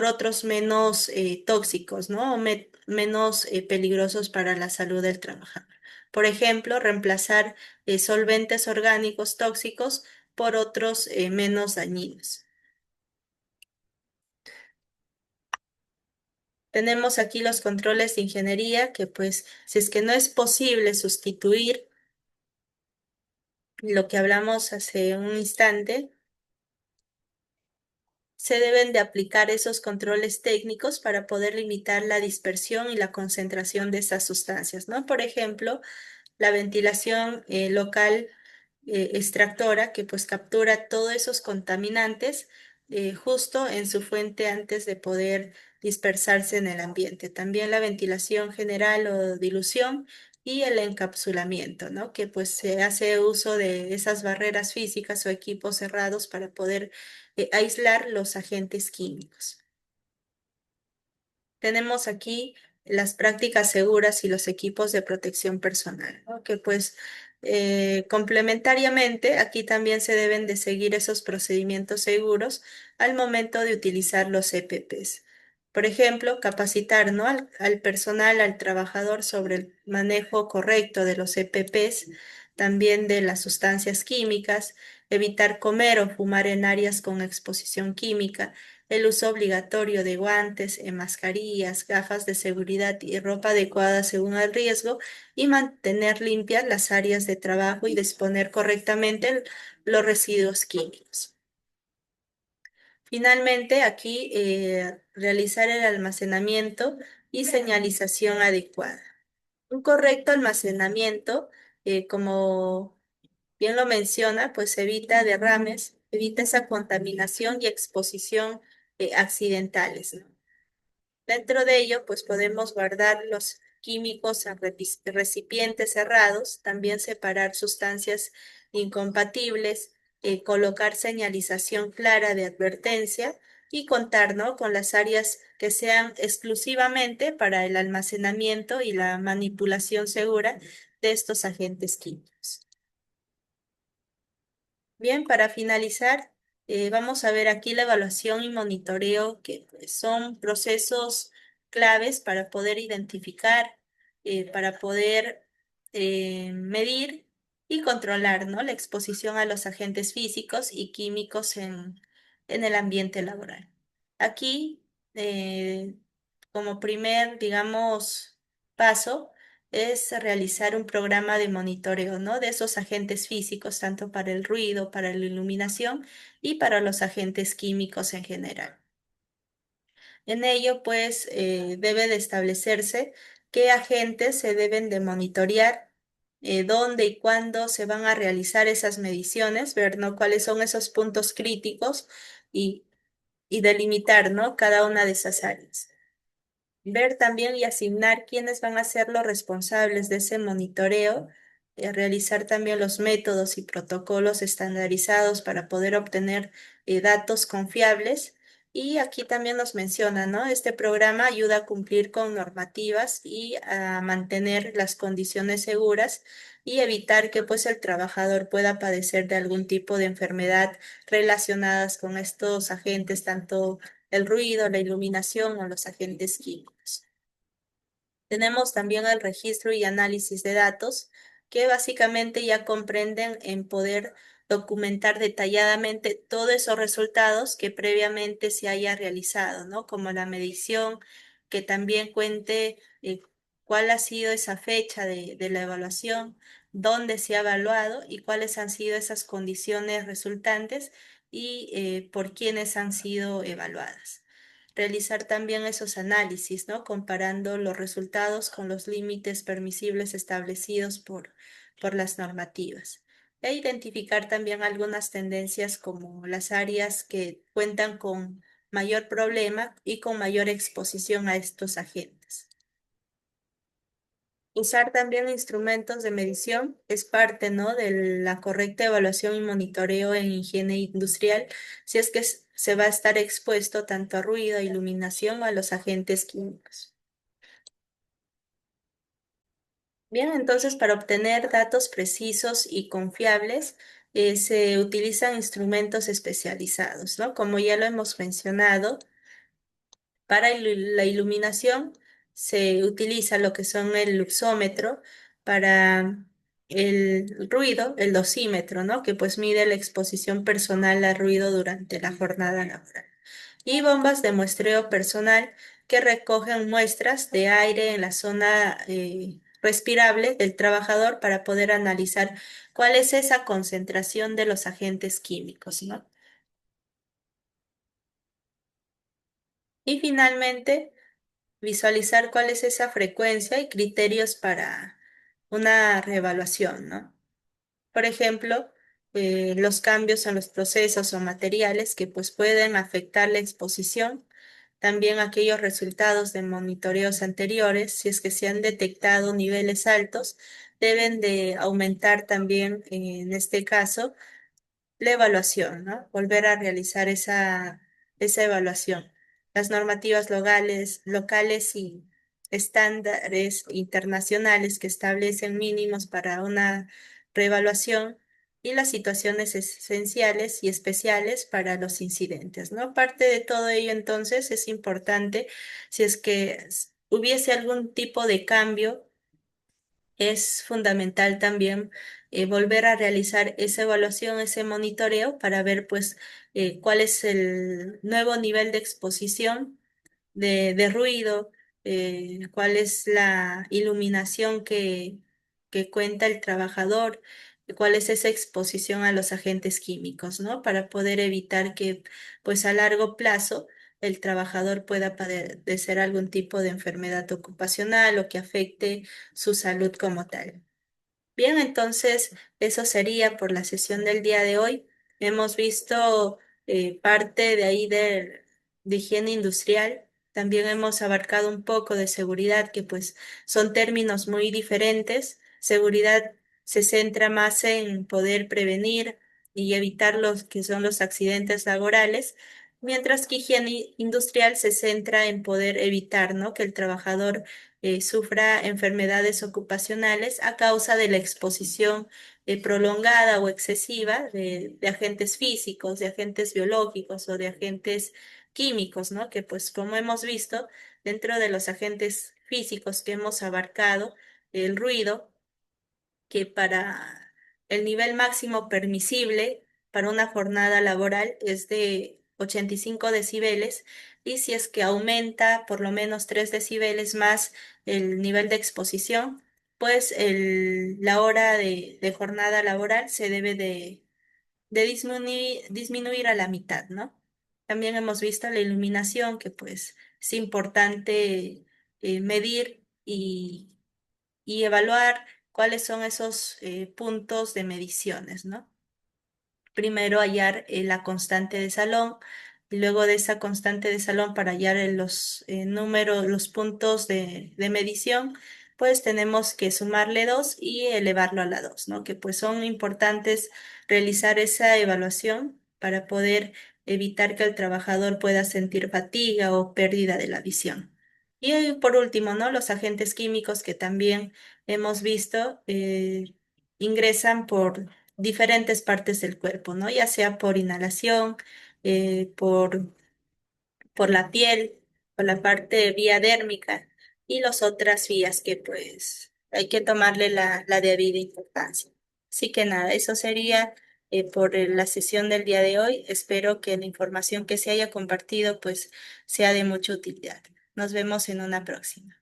otros menos tóxicos, ¿no? O menos peligrosos para la salud del trabajador. Por ejemplo, reemplazar solventes orgánicos tóxicos por otros menos dañinos. Tenemos aquí los controles de ingeniería que pues si es que no es posible sustituir lo que hablamos hace un instante, se deben de aplicar esos controles técnicos para poder limitar la dispersión y la concentración de esas sustancias, ¿no? Por ejemplo, la ventilación local extractora que pues captura todos esos contaminantes justo en su fuente antes de poder dispersarse en el ambiente. También la ventilación general o dilución y el encapsulamiento, ¿no? Que pues se hace uso de esas barreras físicas o equipos cerrados para poder aislar los agentes químicos. Tenemos aquí las prácticas seguras y los equipos de protección personal, ¿no? Que pues complementariamente aquí también se deben de seguir esos procedimientos seguros al momento de utilizar los EPPs. Por ejemplo, capacitar, ¿no? al personal, al trabajador sobre el manejo correcto de los EPPs, también de las sustancias químicas, evitar comer o fumar en áreas con exposición química, el uso obligatorio de guantes, mascarillas, gafas de seguridad y ropa adecuada según el riesgo y mantener limpias las áreas de trabajo y disponer correctamente los residuos químicos. Finalmente, aquí realizar el almacenamiento y señalización adecuada. Un correcto almacenamiento como bien lo menciona, pues evita derrames, evita esa contaminación y exposición accidentales, ¿no? Dentro de ello, pues podemos guardar los químicos en recipientes cerrados, también separar sustancias incompatibles, colocar señalización clara de advertencia y contar, ¿no?, con las áreas que sean exclusivamente para el almacenamiento y la manipulación segura de estos agentes químicos. Bien, para finalizar, vamos a ver aquí la evaluación y monitoreo, que pues, son procesos claves para poder identificar, para poder medir y controlar, ¿no?, la exposición a los agentes físicos y químicos en el ambiente laboral. Aquí, como primer, digamos, paso, es realizar un programa de monitoreo, ¿no?, de esos agentes físicos, tanto para el ruido, para la iluminación y para los agentes químicos en general. En ello, pues, debe de establecerse qué agentes se deben de monitorear, dónde y cuándo se van a realizar esas mediciones, ver, ¿no?, cuáles son esos puntos críticos y, y delimitar, ¿no?, cada una de esas áreas. Ver también y asignar quiénes van a ser los responsables de ese monitoreo, realizar también los métodos y protocolos estandarizados para poder obtener datos confiables. Y aquí también nos menciona, ¿no? Este programa ayuda a cumplir con normativas y a mantener las condiciones seguras y evitar que pues el trabajador pueda padecer de algún tipo de enfermedad relacionadas con estos agentes, tanto el ruido, la iluminación o los agentes químicos. Tenemos también el registro y análisis de datos, que básicamente ya comprenden en poder documentar detalladamente todos esos resultados que previamente se haya realizado, ¿no? Como la medición, que también cuente cuál ha sido esa fecha de la evaluación, dónde se ha evaluado y cuáles han sido esas condiciones resultantes y por quiénes han sido evaluadas. Realizar también esos análisis, ¿no?, comparando los resultados con los límites permisibles establecidos por las normativas. E identificar también algunas tendencias como las áreas que cuentan con mayor problema y con mayor exposición a estos agentes. Usar también instrumentos de medición es parte, ¿no?, de la correcta evaluación y monitoreo en higiene industrial, si es que se va a estar expuesto tanto a ruido, a iluminación o a los agentes químicos. Bien, entonces para obtener datos precisos y confiables, se utilizan instrumentos especializados, ¿no? Como ya lo hemos mencionado, para la iluminación se utiliza lo que son el luxómetro; para el ruido, el dosímetro, ¿no?, que pues mide la exposición personal al ruido durante la jornada laboral; y bombas de muestreo personal, que recogen muestras de aire en la zona respirable del trabajador para poder analizar cuál es esa concentración de los agentes químicos, ¿no? Y finalmente, visualizar cuál es esa frecuencia y criterios para una reevaluación, ¿no? Por ejemplo, los cambios en los procesos o materiales que pues pueden afectar la exposición; también aquellos resultados de monitoreos anteriores, si es que se han detectado niveles altos, deben de aumentar también, en este caso, la evaluación, ¿no? Volver a realizar esa evaluación. Las normativas locales y estándares internacionales que establecen mínimos para una reevaluación, y las situaciones esenciales y especiales para los incidentes, ¿no? Aparte de todo ello, entonces, es importante, si es que hubiese algún tipo de cambio, es fundamental también volver a realizar esa evaluación, ese monitoreo para ver pues cuál es el nuevo nivel de exposición de ruido, cuál es la iluminación que cuenta el trabajador, cuál es esa exposición a los agentes químicos, ¿no? Para poder evitar que pues a largo plazo el trabajador pueda padecer algún tipo de enfermedad ocupacional o que afecte su salud como tal. Bien, entonces eso sería por la sesión del día de hoy. Hemos visto parte de ahí de higiene industrial. También hemos abarcado un poco de seguridad, que pues son términos muy diferentes. Seguridad se centra más en poder prevenir y evitar los que son los accidentes laborales, mientras que higiene industrial se centra en poder evitar, ¿no? Que el trabajador sufra enfermedades ocupacionales a causa de la exposición prolongada o excesiva de agentes físicos, de agentes biológicos o de agentes químicos, ¿no? Que pues como hemos visto, dentro de los agentes físicos que hemos abarcado, el ruido, que para el nivel máximo permisible para una jornada laboral es de 85 decibeles, y si es que aumenta por lo menos 3 decibeles más el nivel de exposición, pues la hora de jornada laboral se debe de disminuir a la mitad, ¿no? También hemos visto la iluminación, que pues es importante medir y evaluar cuáles son esos puntos de mediciones, ¿no? Primero hallar la constante de salón, y luego de esa constante de salón para hallar los números, los puntos de medición, pues tenemos que sumarle 2 y elevarlo a la 2, ¿no? Que pues son importantes realizar esa evaluación para poder evitar que el trabajador pueda sentir fatiga o pérdida de la visión. Y por último, ¿no? Los agentes químicos que también hemos visto ingresan por diferentes partes del cuerpo, ¿no? Ya sea por inhalación, eh, por, por la piel, por la parte vía dérmica y las otras vías que pues hay que tomarle la debida importancia. Así que nada, eso sería por la sesión del día de hoy. Espero que la información que se haya compartido pues sea de mucha utilidad. Nos vemos en una próxima.